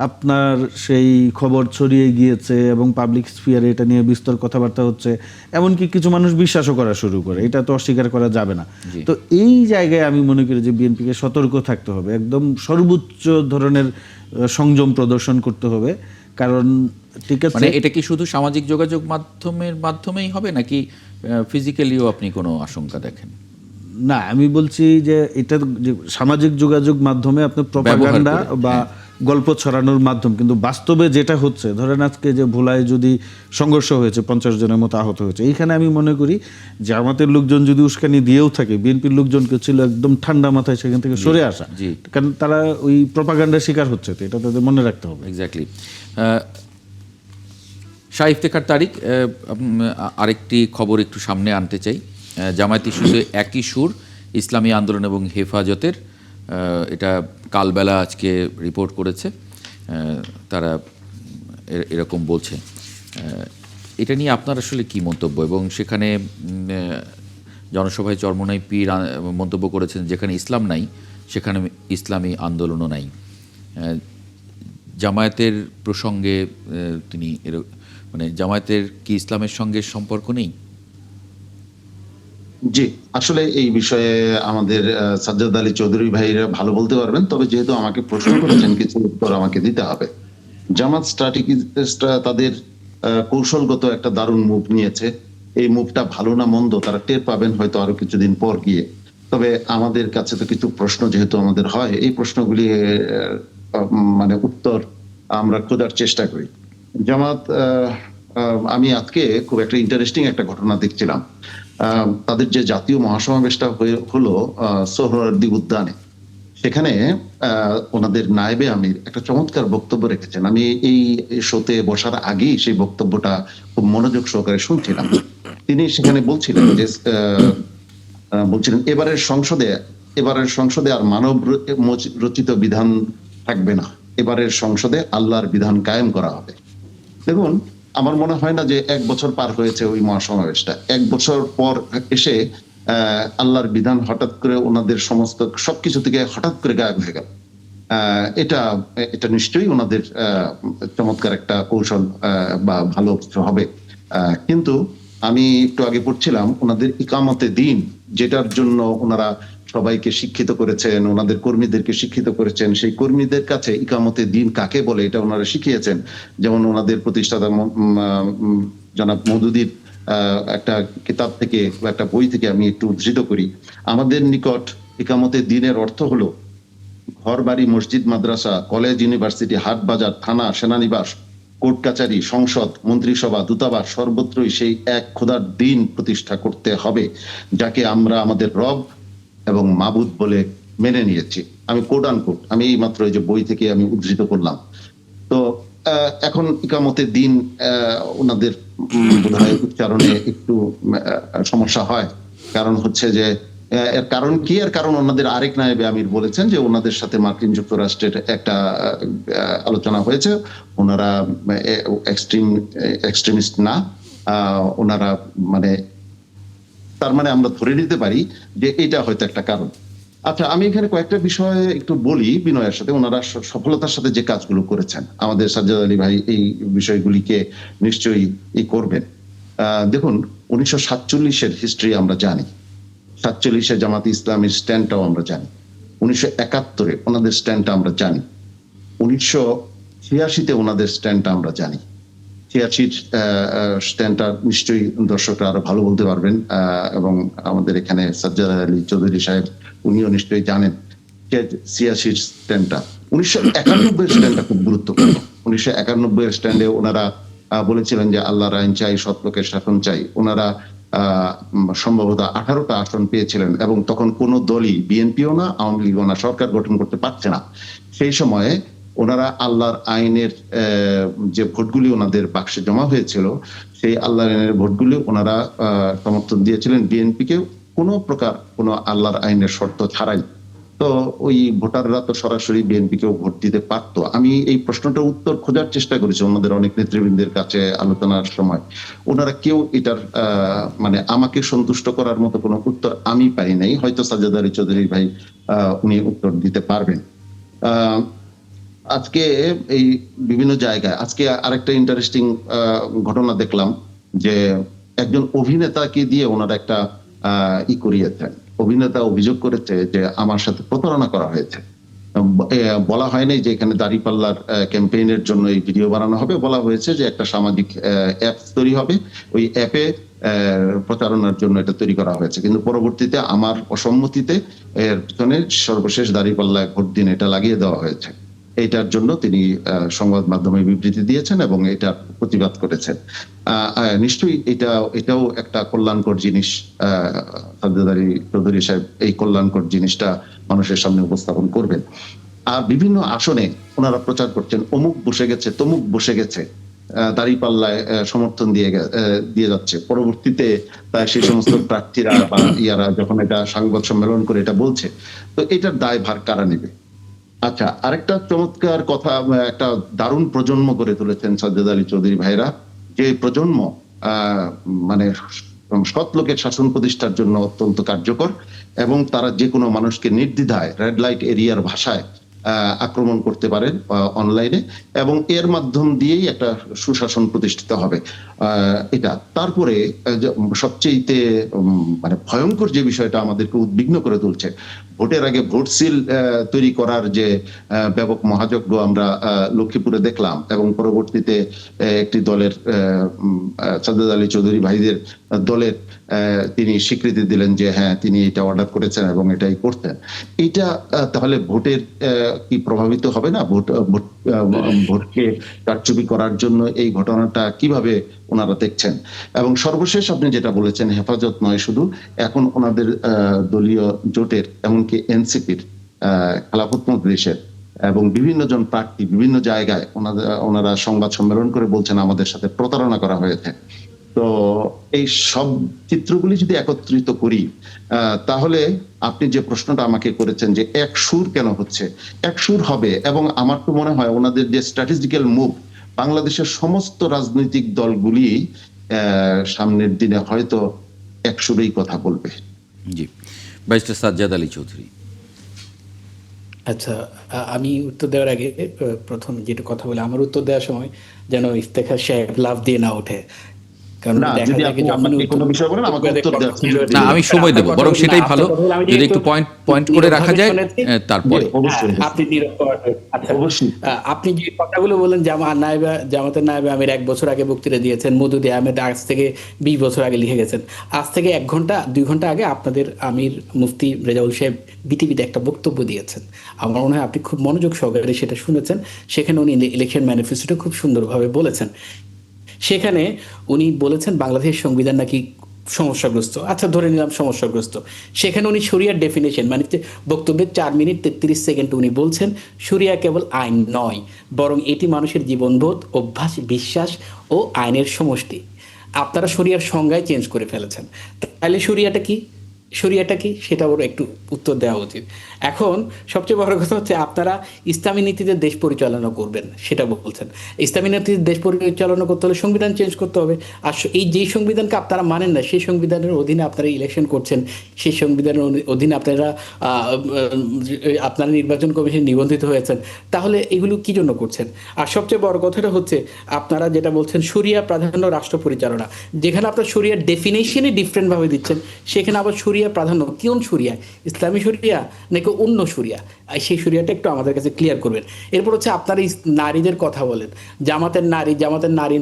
আপনার সেই খবর ছড়িয়ে গিয়েছে এবং পাবলিক স্ফিয়ারে এটা নিয়ে বিস্তর কথাবার্তা হচ্ছে, এমনকি কিছু মানুষ বিশ্বাসও করা শুরু করে, এটা তো অস্বীকার করা যাবে না। তো এই জায়গায় আমি মনে করি যে বিএনপিকে সতর্ক থাকতে হবে, একদম সর্বোচ্চ ধরনের সংযম প্রদর্শন করতে হবে। কারণ ঠিক আছে, মানে এটা কি শুধু সামাজিক যোগাযোগ মাধ্যমেই হবে নাকি ফিজিক্যালিও আপনি কোনো আশঙ্কা দেখেন? না, আমি বলছি যে এটা যে সামাজিক যোগাযোগ মাধ্যমে আপনার প্রপাগান্ডা করে, বা গল্প ছড়ানোর মাধ্যম, কিন্তু বাস্তবে যেটা হচ্ছে, ধরেন আজকে যে ভোলায় যদি সংঘর্ষ হয়েছে, 50 জনের মতো আহত হয়েছে, এইখানে আমি মনে করি জামাতের লোকজন যদি উস্কানি দিয়েও থাকে, বিএনপির লোকজনকে ছিল একদম ঠান্ডা মাথায় সেখান থেকে সরে আসা, জি। কারণ তারা ওই প্রপাগান্ডার শিকার হচ্ছে, তো এটা তাদের মনে রাখতে হবে। এক্স্যাক্টলি। শাহ ইফতেখার তারিক, আরেকটি খবর একটু সামনে আনতে চাই। জামায়াত ইস্যুতে একই সুর ইসলামী আন্দোলন এবং হেফাজতের, এটা কালবেলা আজকে রিপোর্ট করেছে, তারা এরকম বলছে। এটা নিয়ে আপনার আসলে কি মন্তব্য? এবং সেখানে জনসভায় চরমোনাই পীর মন্তব্য করেছেন, যেখানে ইসলাম নাই সেখানে ইসলামী আন্দোলনও নাই। জামায়াতের প্রসঙ্গে তিনি মানে জামায়াতের কি ইসলামের সঙ্গে সম্পর্ক নেই? জি, আসলে এই বিষয়ে আমাদের সাজ্জাদ আলী চৌধুরী ভাইরা ভালো বলতে পারবেন, তবে যেহেতু আমাকে প্রশ্ন করেছেন কিছু উত্তর আমাকে দিতে হবে। জামাত স্ট্র্যাটেজিস্টরা তাদের কৌশলগত একটা দারুণ মুভ নিয়েছে। এই মুভটা ভালো না মন্দ তারা টের পাবেন হয়তো আরো কিছুদিন পর গিয়ে। তবে আমাদের কাছে তো কিছু প্রশ্ন যেহেতু আমাদের হয়, এই প্রশ্নগুলি মানে উত্তর আমরা খোঁজার চেষ্টা করি। জামাত, আমি আজকে খুব একটা ইন্টারেস্টিং একটা ঘটনা দেখছিলাম। তাদের যে জাতীয় মহাসমাবেশটা হলো সোহরাওয়ার্দী উদ্যানে, সেখানে ওনাদের নায়েবে আমির একটা চমৎকার বক্তব্য রেখেছেন। আমি এই শোতে বসার আগেই সেই বক্তব্যটা খুব মনোযোগ সহকারে শুনছিলাম। তিনি সেখানে বলছিলেন যে বলছিলেন এবারের সংসদে আর মানব রচিত বিধান থাকবে না, এবারের সংসদে আল্লাহর বিধান কায়েম করা হবে। দেখুন, আমার মনে হয় না যে 1 বছর পার হয়েছে ওই মহাসমাবেশটা, 1 বছর পর এসে আল্লাহর বিধান হঠাৎ করে ওনাদের সমস্ত সবকিছু থেকে হঠাৎ করে গায়েব হয়ে গেল। এটা নিশ্চয়ই ওনাদের চমৎকার একটা কৌশল বা ভালো কিছু হবে। কিন্তু আমি একটু আগে পড়ছিলাম ওনাদের ইকামতে দিন, যেটার জন্য ওনারা সবাইকে শিক্ষিত করেছেন, ওনাদের কর্মীদেরকে শিক্ষিত করেছেন, সেই কর্মীদের কাছে ইকামতে দিন কাকে বলে এটা ওনারা শিখিয়েছেন। যেমন ওনাদের প্রতিষ্ঠাতা জনাব মওদুদীর একটা কিতাব থেকে বা একটা বই থেকে আমি একটু উদ্ধৃত করি। আমাদের নিকট ইকামতে দিনের অর্থ হলো ঘর বাড়ি, মসজিদ, মাদ্রাসা, কলেজ, ইউনিভার্সিটি, হাট বাজার, থানা, সেনানিবাস, কোর্ট কাচারি, সংসদ, মন্ত্রিসভা, দূতাবাস, সর্বত্রই সেই এক খোদার দিন প্রতিষ্ঠা করতে হবে, যাকে আমরা আমাদের রব এবং মাবুদ বলে মেনে নিয়েছি। আমি কোট আনকোট, আমি এই মাত্র এই যে বই থেকে আমি উদ্ধৃত করলাম। তো এখন ইকামতের দিন ওনাদের বোধহয় উচ্চারণে একটু সমস্যা হয়। কারণ হচ্ছে যে এর কারণ কি? এর কারণ ওনাদের আরেক নায়েবে আমির বলেছেন যে ওনাদের সাথে মার্কিন যুক্তরাষ্ট্রের একটা আলোচনা হয়েছে, ওনারা এক্সট্রিমিস্ট না, ওনারা মানে তার মানে আমরা ধরে নিতে পারি যে এটা হয়তো একটা কারণ। আচ্ছা, আমি এখানে কয়েকটা বিষয় একটু বলি বিনয়ের সাথে। ওনারা সফলতার সাথে যে কাজগুলো করেছেন, আমাদের সাজ্জাদ আলী ভাই এই বিষয়গুলিকে নিশ্চয়ই করবেন। দেখুন, 1947-এর হিস্ট্রি আমরা জানি, 47-এ জামাত ইসলামের স্ট্যান্ডটাও আমরা জানি, 1971-এ ওনাদের স্ট্যান্ডটা আমরা জানি, 1986-তে ওনাদের স্ট্যান্ডটা আমরা জানি। 86-র স্ট্যান্ডটা নিশ্চয়ই দর্শকরা আরো ভালো বলতে পারবেন, এবং আমাদের এখানে সাজ্জাদ আলী চৌধুরী সাহেব উনিও নিশ্চয়ই জানেন 86-র স্ট্যান্ডটা। 1991-এর স্ট্যান্ডটা খুব গুরুত্বপূর্ণ। 1991-এর স্ট্যান্ডে ওনারা বলেছিলেন যে আল্লাহর আইন চাই, সৎ লোকের শাসন চাই। ওনারা সম্ভবত 18টা আসন পেয়েছিলেন, এবং তখন কোন দলই, বিএনপিও না, আওয়ামী লীগও না, সরকার গঠন করতে পারছে না। সেই সময়ে ওনারা আল্লাহর আইনের যে ভোটগুলি ওনাদের বাক্সে জমা হয়েছিল, সেই আল্লাহর আইনের ভোটগুলি ওনারা সমর্থন দিয়েছিলেন বিএনপিকে, কোনো প্রকার কোনো আল্লাহর আইনের শর্ত ছাড়াই। তো ওই ভোটাররা তো সরাসরি বিএনপিকেও ভোট দিতে পারতো। আমি এই প্রশ্নটার উত্তর খোঁজার চেষ্টা করেছি ওনাদের অনেক নেতৃবৃন্দের কাছে আলোচনার সময়। ওনারা কেউ এটার মানে আমাকে সন্তুষ্ট করার মতো কোনো উত্তর আমি পাই নাই। হয়তো সাজ্জাদ আলী চৌধুরী ভাই উনি উত্তর দিতে পারবেন। আজকে এই বিভিন্ন জায়গায় আজকে আরেকটা ইন্টারেস্টিং ঘটনা দেখলাম যে একজন অভিনেতাকে দিয়ে ওনারা একটা করিয়েছেন। অভিনেতা অভিযোগ করেছে যে আমার সাথে প্রতারণা করা হয়েছে। বলা হয়নি যে এখানে দাঁড়িপাল্লার ক্যাম্পেইনের জন্য এই ভিডিও বানানো হবে, বলা হয়েছে যে একটা সামাজিক অ্যাপ তৈরি হবে, ওই অ্যাপে প্রচারণার জন্য এটা তৈরি করা হয়েছে, কিন্তু পরবর্তীতে আমার অসম্মতিতে এর পিছনে সর্বশেষ দাঁড়িপাল্লায় ভোট দিন এটা লাগিয়ে দেওয়া হয়েছে। এইটার জন্য তিনি সংবাদ মাধ্যমে বিবৃতি দিয়েছেন এবং এটা প্রতিবাদ করেছেন। নিশ্চয়ই এটাও একটা কল্যাণকর জিনিস। সাজ্জাদ আলী চৌধুরী সাহেব এই কল্যাণকর জিনিসটা মানুষের সামনে উপস্থাপন করবেন। আর বিভিন্ন আসনে ওনারা প্রচার করছেন, অমুক বসে গেছে, তমুক বসে গেছে, দাঁড়িপাল্লায় সমর্থন দিয়ে যাচ্ছে। পরবর্তীতে সেই সমস্ত প্রার্থীরা বা ইয়ারা যখন এটা সংবাদ সম্মেলন করে এটা বলছে, তো এটার দায়ভার কারা নেবে? আচ্ছা, আরেকটা চমৎকার কথা, একটা দারুণ প্রজন্ম গড়ে তুলেছেন সাজ্জাদ আলী চৌধুরী ভাইরা, যে প্রজন্ম মানে সৎ লোকের শাসন প্রতিষ্ঠার জন্য অত্যন্ত কার্যকর, এবং তারা যে কোনো মানুষকে নির্দ্বিধায় রেড লাইট এরিয়ার ভাষায় আক্রমণ করতে পারেন অনলাইনে, এবং এর মাধ্যম দিয়েই একটা সুশাসন প্রতিষ্ঠিত হবে। এটা তারপরে সবচেয়ে মানে ভয়ঙ্কর যে বিষয়টা আমাদেরকে উদ্বিগ্ন করে তুলছে, ভোটের আগে ভোট সিল তৈরি করার যে ব্যাপক মহাযজ্ঞ আমরা লক্ষ্মীপুরে দেখলাম, এবং পরবর্তীতে একটি দলের সাজ্জাদ আলী চৌধুরী ভাইদের দলের তিনি স্বীকৃতি দিলেন যে হ্যাঁ তিনি এটা অর্ডার করেছেন এবং এটাই করতেন। এটা তাহলে ভোটের কি প্রভাবিত হবে না? ভোটকে কারচুপি করার জন্য এই ঘটনাটা কিভাবে ওনারা দেখছেন? এবং সর্বশেষ আপনি যেটা বলেছেন, হেফাজত নয় শুধু, এখন ওনাদের দলীয় জোটের, এমনকি এনসিপির, খেলাফত মজলিসের এবং বিভিন্ন জন প্রার্থী বিভিন্ন জায়গায় ওনারা সংবাদ সম্মেলন করে বলছেন আমাদের সাথে প্রতারণা করা হয়েছে। তো এই সব চিত্রগুলি যদি একত্রিত করি, তাহলে আপনি যে প্রশ্নটা আমাকে করেছেন যে এক সুর কেন হচ্ছে, এক সুর হবে। এবং আমার তো মনে হয় ওনাদের যে স্ট্র্যাটেজিক্যাল মুভ, বাংলাদেশের সমস্ত রাজনৈতিক দলগুলি সামনের দিনে হয়তো এক সুরেই কথা বলবে। জি, ব্যারিস্টার সাজ্জাদ আলী চৌধুরী। আচ্ছা, আমি উত্তর দেওয়ার আগে প্রথম যেটা কথা বলে, আমার উত্তর দেওয়ার সময় যেন ইফতেখার সাহেব লাভ দিয়ে না ওঠে, কারণ না, দেখা যদি যায় আপনি যখন আমাকে কোনো বিষয় বলেন আমাকে উত্তর দেওয়ার সুযোগ দিন। না, আমি সময় দেব, বরং সেটাই ভালো, যদি একটু পয়েন্ট করে রাখা যায় তারপরে। আপনি অবশ্যই আপনি যে কথাগুলো বলেন, জামাতের নায়েবে আমির 1 বছর আগে বক্তৃতা দিয়েছেন, মওদুদী আহমেদ আজ থেকে 20 বছর আগে লিখে গেছেন। আজ থেকে 1 ঘন্টা 2 ঘন্টা আগে আপনাদের আমির মুফতি রেজাউল সাহেব বিটিভিতে একটা বক্তব্য দিয়েছেন। আমার মনে হয় আপনি খুব মনোযোগ সহকারে সেটা শুনেছেন। সেখানে উনি ইলেকশন ম্যানিফেস্টোটা খুব সুন্দরভাবে বলেছেন। সেখানে উনি বলেছেন বাংলাদেশের সংবিধান নাকি সমস্যাগ্রস্ত। আচ্ছা, ধরে নিলাম সমস্যাগ্রস্ত। সেখানে উনি শরিয়ার ডেফিনেশন, মানে বক্তব্যের 4 মিনিট 33 সেকেন্ড উনি বলছেন শরিয়া কেবল আইন নয়, বরং এটি মানুষের জীবনবোধ, অভ্যাস, বিশ্বাস ও আইনের সমষ্টি। আপনারা শরিয়ার সংজ্ঞায় চেঞ্জ করে ফেলেছেন। তাহলে শরিয়াটা কি সেটা ওর একটু উত্তর দেওয়া উচিত। এখন সবচেয়ে বড় কথা হচ্ছে, আপনারা ইসলামী নীতিতে দেশ পরিচালনা করবেন সেটা বলছেন। ইসলামী নীতিতে দেশ পরিচালনা করতে হলে সংবিধান চেঞ্জ করতে হবে। আর এই যেই সংবিধানকে আপনারা মানেন না, সেই সংবিধানের অধীনে আপনারা ইলেকশন করছেন, সেই সংবিধানের অধীনে আপনারা নির্বাচন কমিশনে নিবন্ধিত হয়েছেন। তাহলে এগুলো কি জন্য করছেন? আর সবচেয়ে বড় কথাটা হচ্ছে, আপনারা যেটা বলছেন শরিয়া প্রাধান্য রাষ্ট্র পরিচালনা, যেখানে আপনার শরিয়ার ডেফিনেশনই ডিফারেন্টভাবে দিচ্ছেন, সেখানে আবার শরিয়া প্রাধান্য কোন শরিয়া? ইসলামী শরিয়া নাকি অন্য শরিয়া? সেই শরিয়াটা একটু আমাদের কাছে ক্লিয়ার করবেন। এরপর হচ্ছে আপনারা নারীদের কথা বলেন, জামাতের নারী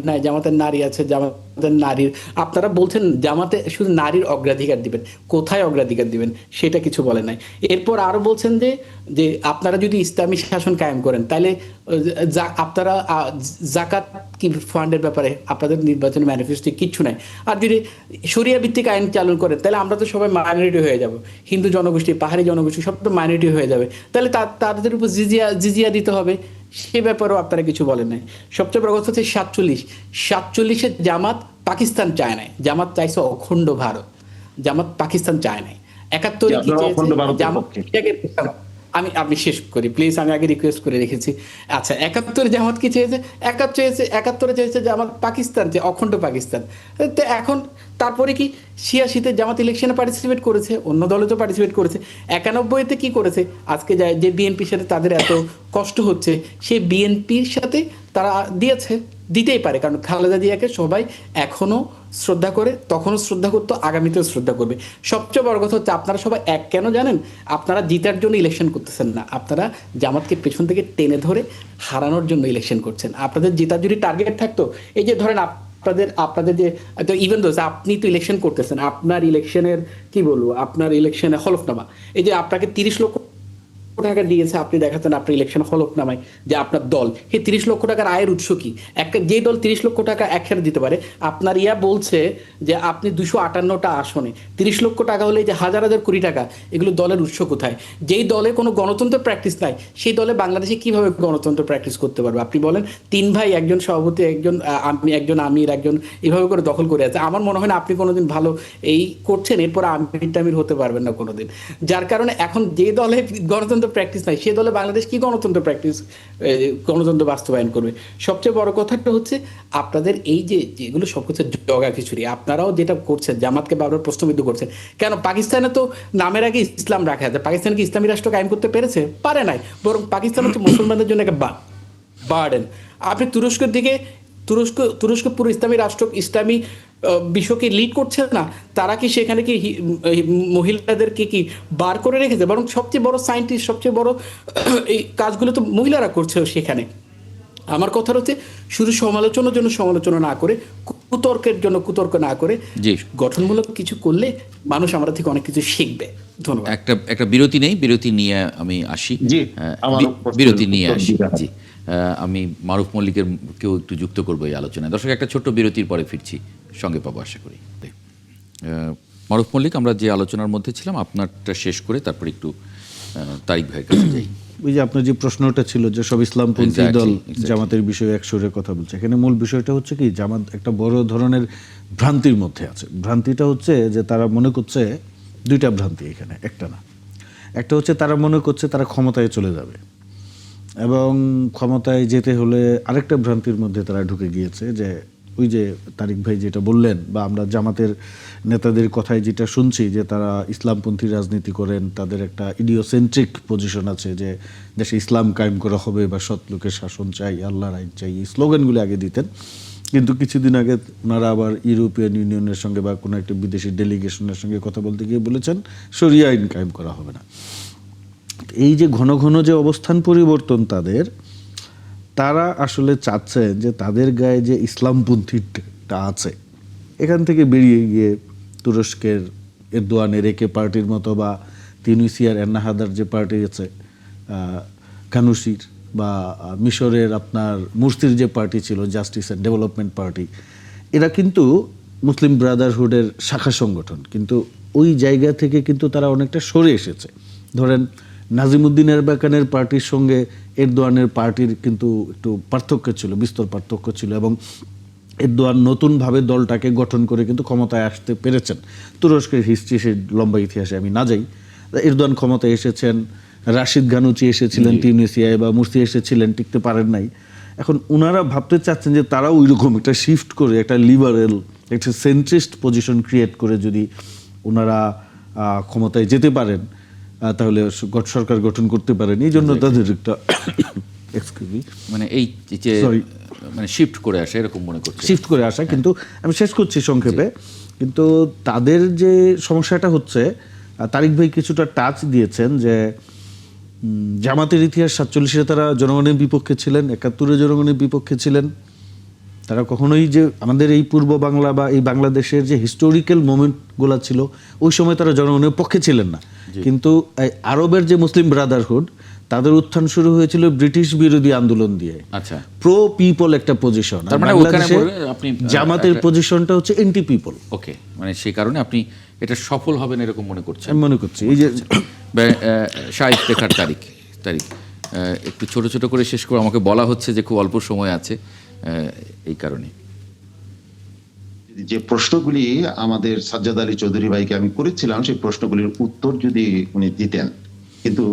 নাই, জামাতের নারী আছে, জামাতের নারীর, আপনারা বলছেন জামাতে শুধু নারীর অগ্রাধিকার দিবেন, কোথায় অগ্রাধিকার দিবেন সেটা কিছু বলেন নাই। এরপর আরো বলছেন যে আপনারা যদি ইসলামী শাসন কায়েম করেন, তাহলে আপনারা জাকাত কি ফান্ডের ব্যাপারে আপনাদের নির্বাচনী ম্যানিফেস্টো কিচ্ছু নাই। আর যদি শরিয়া ভিত্তিক আইন চালু করেন, তাহলে আমরা তো সবাই মাইনরিটি হয়ে যাব, হিন্দু জনগোষ্ঠী, পাহাড়ি জনগোষ্ঠী সব তো মাইনরিটি হয়ে যাবে। তাহলে তাদের উপর জিজিয়া দিতে হবে, সে ব্যাপারেও আপনারা কিছু বলেন নাই। সবচেয়ে বড় কথা হচ্ছে 47-এ জামাত পাকিস্তান চায় নাই, জামাত চাইছে অখণ্ড ভারত, জামাত পাকিস্তান চায় নাই। 71-এ কি চেয়েছে? আমি শেষ করি প্লিজ, আমি আগে রিকোয়েস্ট করে রেখেছি। আচ্ছা, 71-এ জামাত কি চেয়েছে? 71-এ চেয়েছে জামাত পাকিস্তান, যে অখণ্ড পাকিস্তান। তো এখন তারপরে কি 86-তে জামাত ইলেকশনে পার্টিসিপেট করেছে, অন্য দলে তো পার্টিসিপেট করেছে। 91-তে কি করেছে? আজকে যে বিএনপির সাথে তাদের এত কষ্ট হচ্ছে, সেই বিএনপির সাথে তারা দিতেই পারে, কারণ খালেদা জিয়াকে সবাই এখনো শ্রদ্ধা করে, তখনও শ্রদ্ধা করতো, আগামীতেও শ্রদ্ধা করবে। সবচেয়ে বড় কথা হচ্ছে, আপনারা সবাই এক কেন জানেন? আপনারা জিতার জন্য ইলেকশন করতেছেন না, আপনারা জামাতকে পেছন থেকে টেনে ধরে হারানোর জন্য ইলেকশন করছেন। আপনাদের জেতার যদি টার্গেট থাকতো, এই যে ধরেন আপনাদের আপনাদের যে ইভেন দোজ আপনি তো ইলেকশন করতেছেন, আপনার ইলেকশনের কি বলবো, আপনার ইলেকশনের হলফনামা, এই যে আপনাকে 30 লক্ষ টাকা দিয়েছে, আপনি দেখাচ্ছেন আপনার ইলেকশন হলফনামায় যে আপনার দল এই 30 লক্ষ টাকার আয়ের উৎস কি। একটা যে দল 30 লক্ষ টাকা একসাথে দিতে পারে, আপনার বলছে যে আপনি 258টা আসনে 30 লক্ষ টাকা হলে যে হাজার হাজার কোটি টাকা, এগুলো দলের উৎস কোথায়? যেই দলে কোনো গণতন্ত্র প্র্যাকটিস নাই, সেই দলে বাংলাদেশে কিভাবে গণতন্ত্র প্র্যাকটিস করতে পারবে? আপনি বলেন 3 ভাই, একজন সভাপতি, একজন আমির, একজন এভাবে করে দখল করে আছে। আমার মনে হয় না আপনি কোনোদিন ভালো এই করছেন, এরপর আমির টামির হতে পারবেন না কোনোদিন। যার কারণে এখন যে দলে গণতন্ত্র প্র্যাকটিস নাই, সে দলে বাংলাদেশ কি গণতন্ত্র গণতন্ত্র বাস্তবায়ন করবে? সবচেয়ে বড় কথাটা হচ্ছে আপনাদের এই যে যেগুলো সব কিছু জগা খিচুড়ি, আপনারাও যেটা করছেন, জামাতকে বারবার প্রশ্নবিদ্ধ করছেন কেন? পাকিস্তানে তো নামের আগে ইসলাম রাখা আছে, পাকিস্তান কি ইসলামী রাষ্ট্র কায়েম করতে পেরেছে? পারে নাই। বরং পাকিস্তান হচ্ছে মুসলমানদের জন্য একটা বার্ডেন। আপনি তুরস্কের দিকে, তুরস্ক পুরো ইসলামী রাষ্ট্র, ইসলামী বিশ্বকে লিড করছে না, তারা কি সেখানে কি মহিলাদেরকে কি বার করে রেখেছে? বরং সবচেয়ে বড় সায়েন্টিস্ট, সবচেয়ে বড় এই কাজগুলো তো মহিলারা করছে সেখানে। আমার কথা হচ্ছে শুধু সমালোচনার জন্য সমালোচনা না করে, কুতর্কের জন্য কুতর্ক না করে, গঠনমূলক কিছু করলে মানুষ আমরা থেকে অনেক কিছু শিখবে। ধন্যবাদ। একটা বিরতি নেই, বিরতি নিয়ে আমি আসি। বিরতি নিয়ে আসি। জি, আমি মারুফ মল্লিকের কেউ একটু যুক্ত করবো এই আলোচনায়। দর্শক, একটা ছোট্ট বিরতির পরে ফিরছি, সঙ্গে পাবো আশা করি। মারুফ মল্লিক, আমরা যে আলোচনার মধ্যে ছিলাম আপনারটা শেষ করে তারপর একটু তারিক ভাইয়ের কাছে যাই। ওই যে আপনার যে প্রশ্নটা ছিল যে সব ইসলামপন্থী দল জামাতের বিষয়ে এক সুরে কথা বলছে, এখানে মূল বিষয়টা হচ্ছে কি, জামাত একটা বড় ধরনের ভ্রান্তির মধ্যে আছে। ভ্রান্তিটা হচ্ছে যে তারা মনে করছে, দুইটা ভ্রান্তি এখানে, একটা না। একটা হচ্ছে তারা মনে করছে তারা ক্ষমতায় চলে যাবে, এবং ক্ষমতায় যেতে হলে আরেকটা ভ্রান্তির মধ্যে তারা ঢুকে গিয়েছে, যে ওই যে তারিক ভাই যেটা বললেন, বা আমরা জামাতের নেতাদের কথায় যেটা শুনছি, যে তারা ইসলামপন্থী রাজনীতি করেন, তাদের একটা ইডিওসেন্ট্রিক পজিশন আছে যে দেশে ইসলাম কায়েম করা হবে, বা সৎ লোকের শাসন চাই, আল্লাহর আইন চাই, এই স্লোগানগুলি আগে দিতেন। কিন্তু কিছুদিন আগে ওনারা আবার ইউরোপিয়ান ইউনিয়নের সঙ্গে বা কোনো একটা বিদেশি ডেলিগেশনের সঙ্গে কথা বলতে গিয়ে বলেছেন শরিয়া আইন কায়েম করা হবে না। এই যে ঘন ঘন যে অবস্থান পরিবর্তন তাদের, তারা আসলে চাচ্ছেন যে তাদের গায়ে যে ইসলামপন্থীটা আছে, এখান থেকে বেরিয়ে গিয়ে তুরস্কের এরদোয়ানের একে পার্টির মতো, বা তিউনিসিয়ার এন্নাহাদার যে পার্টি আছে কানুসির, বা মিশরের আপনার মুরসির যে পার্টি ছিল জাস্টিস অ্যান্ড ডেভেলপমেন্ট পার্টি, এরা কিন্তু মুসলিম ব্রাদারহুডের শাখা সংগঠন, কিন্তু ওই জায়গা থেকে কিন্তু তারা অনেকটা সরে এসেছে। ধরেন নাজিমুদ্দিন এরবাকানের পার্টির সঙ্গে এরদোয়ানের পার্টির কিন্তু একটু পার্থক্য ছিল, বিস্তর পার্থক্য ছিল, এবং এরদোয়ান নতুনভাবে দলটাকে গঠন করে কিন্তু ক্ষমতায় আসতে পেরেছেন। তুরস্কের হিস্ট্রি, সে লম্বা ইতিহাসে আমি না যাই। এরদোয়ান ক্ষমতায় এসেছেন, রাশিদ গানুচি এসেছিলেন তিউনিসিয়ায়, বা মুরসি এসেছিলেন, টিকতে পারেন নাই। এখন ওনারা ভাবতে চাচ্ছেন যে তারা ওই রকম একটা শিফট করে, একটা লিবারেল, একটা সেন্ট্রিস্ট পজিশন ক্রিয়েট করে যদি ওনারা ক্ষমতায় যেতে পারেন, তাহলে সরকার গঠন করতে পারেন। এই জন্য তাদের একটা মানে এই যে মানে শিফট করে আসা, এরকম মনে করছে, শিফট করে আসা। কিন্তু আমি শেষ করছি সংক্ষেপে, কিন্তু তাদের যে সমস্যাটা হচ্ছে, তারিক ভাই কিছুটা টাচ দিয়েছেন, যে জামাতের ইতিহাস 47-এ তারা জনগণের বিপক্ষে ছিলেন, 71-এ জনগণের বিপক্ষে ছিলেন। তারা কখনোই যে আমাদের এই পূর্ব বাংলা বা এই বাংলাদেশের যে হিস্টোরিক্যাল মোমেন্টগুলো ছিল, ওই সময় তারা জনগণের পক্ষে ছিলেন না। কিন্তু আরবের যে মুসলিম ব্রাদারহুড, তাদের উত্থান শুরু হয়েছিল ব্রিটিশ বিরোধী আন্দোলন দিয়ে। আচ্ছা, প্রো পিপল একটা পজিশন, আপনি জামাতের পজিশনটা হচ্ছে এন্টি পিপল। ওকে, মানে সেই কারণে আপনি এটা সফল হবেন এরকম মনে করছেন? আমি মনে করছি। এই যে শাহিদ রেখার তারিক একটু ছোট ছোট করে শেষ করে, আমাকে বলা হচ্ছে যে খুব অল্প সময় আছে, এই কারণে যে প্রশ্নগুলি আমাদের সাজ্জাদ আলী চৌধুরী ভাইকে আমি করেছিলাম, সেই প্রশ্নগুলির উত্তর যদি উনি দিতেন, কিন্তু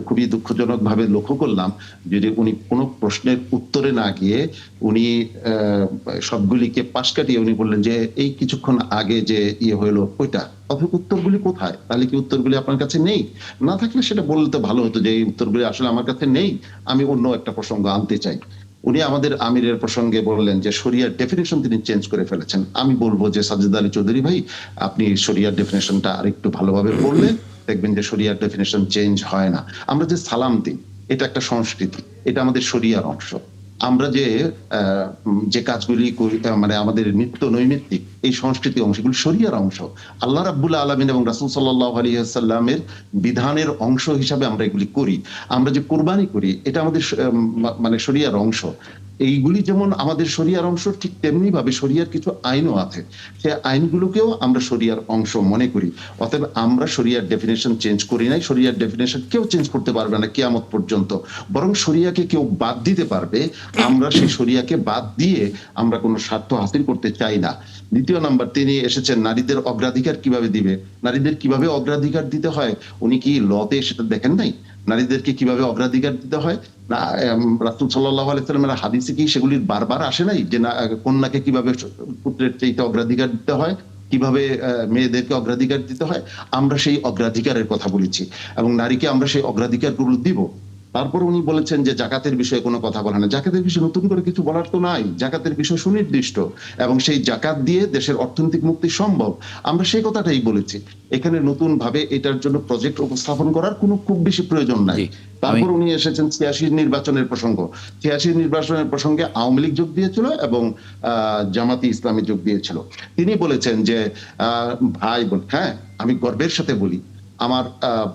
খুবই দুঃখজনক ভাবে লক্ষ্য করলাম যদি উনি কোনো প্রশ্নের উত্তরে না গিয়ে উনি সবগুলিকে পাশ কাটিয়ে উনি বললেন যে এই কিছুক্ষণ আগে যে হলো ওইটা, অথচ উত্তরগুলি কোথায়? তাহলে কি উত্তরগুলি আপনার কাছে নেই? না থাকলে সেটা বলতে ভালো হতো যে এই উত্তরগুলি আসলে আমার কাছে নেই, আমি অন্য একটা প্রসঙ্গ আনতে চাই। উনি আমাদের আমিরের প্রসঙ্গে বললেন যে শরিয়ার ডেফিনেশন তিনি চেঞ্জ করে ফেলেছেন। আমি বলবো যে সাজ্জাদ আলী চৌধুরী ভাই, আপনি শরিয়ার ডেফিনেশনটা আরেকটু ভালোভাবে পড়লে দেখবেন যে শরিয়ার ডেফিনেশন চেঞ্জ হয় না। আমরা যে সালাম দিই, এটা একটা সংস্কৃতি, এটা আমাদের শরিয়ার অংশ। আমরা যে কাজগুলি করি, মানে আমাদের নিত্য নৈমিত্তিক এই সংস্কৃতি অংশ, এগুলি শরিয়ার অংশ, আল্লাহ রাব্বুল আলামিন এবং রাসূল সাল্লাল্লাহু আলাইহি ওয়াসাল্লামের বিধানের অংশ হিসাবে আমরা এগুলি করি। আমরা যে কুরবানি করি এটা আমাদের মানে শরিয়ার অংশ। এইগুলি যেমন আমাদের শরিয়ার অংশ, ঠিক তেমনি ভাবে শরিয়ার কিছু আইনও আছে, সে আইনগুলোকেও আমরা শরিয়ার অংশ মনে করি। অতএব আমরা শরিয়ার ডেফিনেশন চেঞ্জ করি নাই, শরিয়ার ডেফিনেশন কেউ চেঞ্জ করতে পারবে না কিয়ামত পর্যন্ত, বরং শরিয়াকে কেউ বাদ দিতে পারবে, আমরা সেই শরিয়াকে বাদ দিয়ে আমরা কোনো স্বার্থ হাসিল করতে চাই না। দ্বিতীয় নাম্বার, তিনি এসেছেন নারীদের অগ্রাধিকার কিভাবে দিবে, নারীদের কিভাবে অগ্রাধিকার দিতে হয় উনি কি লতে সেটা দেখেন নাই? নারীদেরকে কিভাবে অগ্রাধিকার দিতে হয় না রাসূল সাল্লাল্লাহু আলাইহি ওয়াসাল্লামের হাদিসে কি সেগুলি বারবার আসে নাই যে না কন্যাকে কিভাবে পুত্রের চাইতে অগ্রাধিকার দিতে হয়, কিভাবে মেয়েদেরকে অগ্রাধিকার দিতে হয়? আমরা সেই অগ্রাধিকারের কথা বলেছি এবং নারীকে আমরা সেই অগ্রাধিকারগুলো দিব। তারপর উনি বলেছেন যে জাকাতের বিষয়ে কোনো কথা বলে না। জাকাতের বিষয়ে নতুন করে কিছু বলার তো নাই, জাকাতের বিষয় সুনির্দিষ্ট এবং সেই জাকাত দিয়ে দেশের অর্থনৈতিক মুক্তি সম্ভব, আমরা সেই কথাটাই বলেছি। এখানে নতুন ভাবে এটার জন্য প্রজেক্ট উপস্থাপন করার কোনো খুব বেশি প্রয়োজন নাই। তারপর উনি এসেছেন ৮৬ নির্বাচনের প্রসঙ্গ। ৮৬ নির্বাচনের প্রসঙ্গে আওয়ামী লীগ যোগ দিয়েছিল এবং জামাতি ইসলামী যোগ দিয়েছিল। তিনি বলেছেন যে ভাই বোন, হ্যাঁ আমি গর্বের সাথে বলি আমার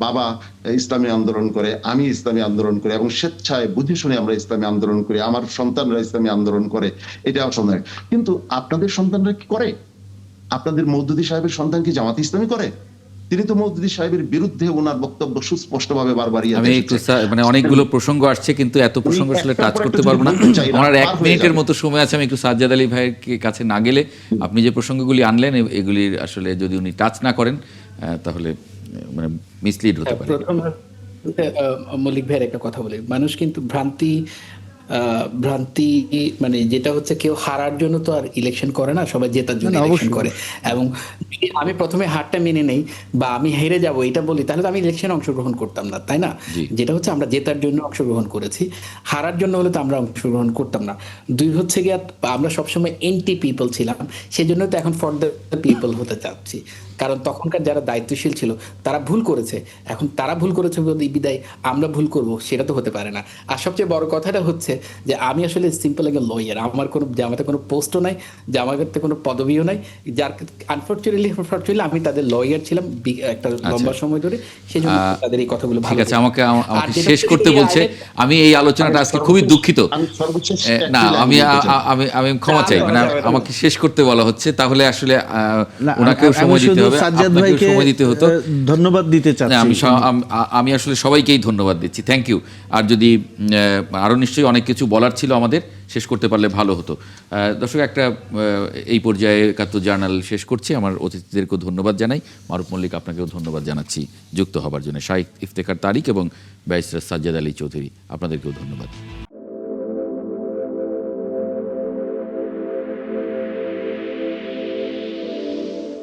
বাবা ইসলামী আন্দোলন করে, আমি ইসলামী আন্দোলন করি এবং স্বেচ্ছায় বুঝে শুনে আমরা ইসলামী আন্দোলন করি, আমার সন্তানরা ইসলামী আন্দোলন করে, এটা অসম্ভব। কিন্তু আপনাদের সন্তানরা কি করে? আপনাদের মওদুদী সাহেবের সন্তান কি জামাত ইসলামী করে? তিনি তো মওদুদী সাহেবের বিরুদ্ধে ওনার বক্তব্য সুস্পষ্টভাবে বারবারই আমি একটু মানে অনেকগুলো প্রসঙ্গ আসছে কিন্তু এত প্রসঙ্গ আসলে টাচ করতে পারবো না, আমার 1 মিনিটের মতো সময় আছে। আমি একটু সাজ্জাদ আলী ভাইয়ের কাছে না গেলে আপনি যে প্রসঙ্গগুলি আনলেন এগুলির আসলে যদি উনি টাচ না করেন তাহলে মানে মিসলিড হতে পারে। প্রথম মল্লিক ভাইয়ের একটা কথা বলি, মানুষ কিন্তু ভ্রান্তি মানে যেটা হচ্ছে কেউ হারার জন্য তো আর ইলেকশন করে না, সবাই জেতার জন্য ইলেকশন করে। এবং আমি প্রথমে হারটা মেনে নেই বা আমি হেরে যাব এটা বলি, তাহলে তো আমি ইলেকশনে অংশগ্রহণ করতাম না, তাই না? যেটা হচ্ছে আমরা জেতার জন্য অংশগ্রহণ করেছি, হারার জন্য হলে তো আমরা অংশগ্রহণ করতাম না। দুই হচ্ছে গিয়ে আমরা সবসময় এন্টি পিপল ছিলাম, সেই জন্য তো এখন ফর দ্য পিপল হতে চাচ্ছি। কারণ তখনকার যারা দায়িত্বশীল ছিল তারা ভুল করেছে, এখন তারা ভুল করেছে বিদায় আমরা ভুল করব, সেটা তো হতে পারে না। আর সবচেয়ে বড় কথাটা হচ্ছে যে আমি আসলে সিম্পল একজন লয়ার, আমার কোনো জামাতে কোনো পোস্টও নাই, জামাতে কোনো পদবিও নাই, যার আনফরচুনেটলি আমি তাদের লয়ার ছিলাম একটা লম্বা সময় ধরে, সেই জন্য তাদের এই কথাগুলো ভালো। ঠিক আছে, আমাকে শেষ করতে বলছে। আমি এই আলোচনাটা আজকে খুবই দুঃখিত না, আমি আমি আমি ক্ষমা চাই, মানে আমাকে শেষ করতে বলা হচ্ছে, তাহলে আসলে ওনাকেও সময় দিতে হবে, আপনাকেও সময় দিতে হতো। ধন্যবাদ দিতে চাচ্ছি। আমি আসলে সবাইকেই ধন্যবাদ দিচ্ছি, থ্যাংক ইউ। আর যদি আরও নিশ্চয়ই অনেক কিছু বলার ছিল আমাদের, শেষ করতে পারলে ভালো হতো। দর্শক, একটা এই পর্যায়ে ৭১ জার্নাল শেষ করছি। আমার অতিথিদেরকেও ধন্যবাদ জানাই, মারুফ মল্লিক আপনাকেও ধন্যবাদ জানাচ্ছি যুক্ত হবার জন্য, শাইখ ইফতেখার তারিক এবং ব্যারিস্টার সাজ্জাদ আলী চৌধুরী আপনাদেরকেও ধন্যবাদ।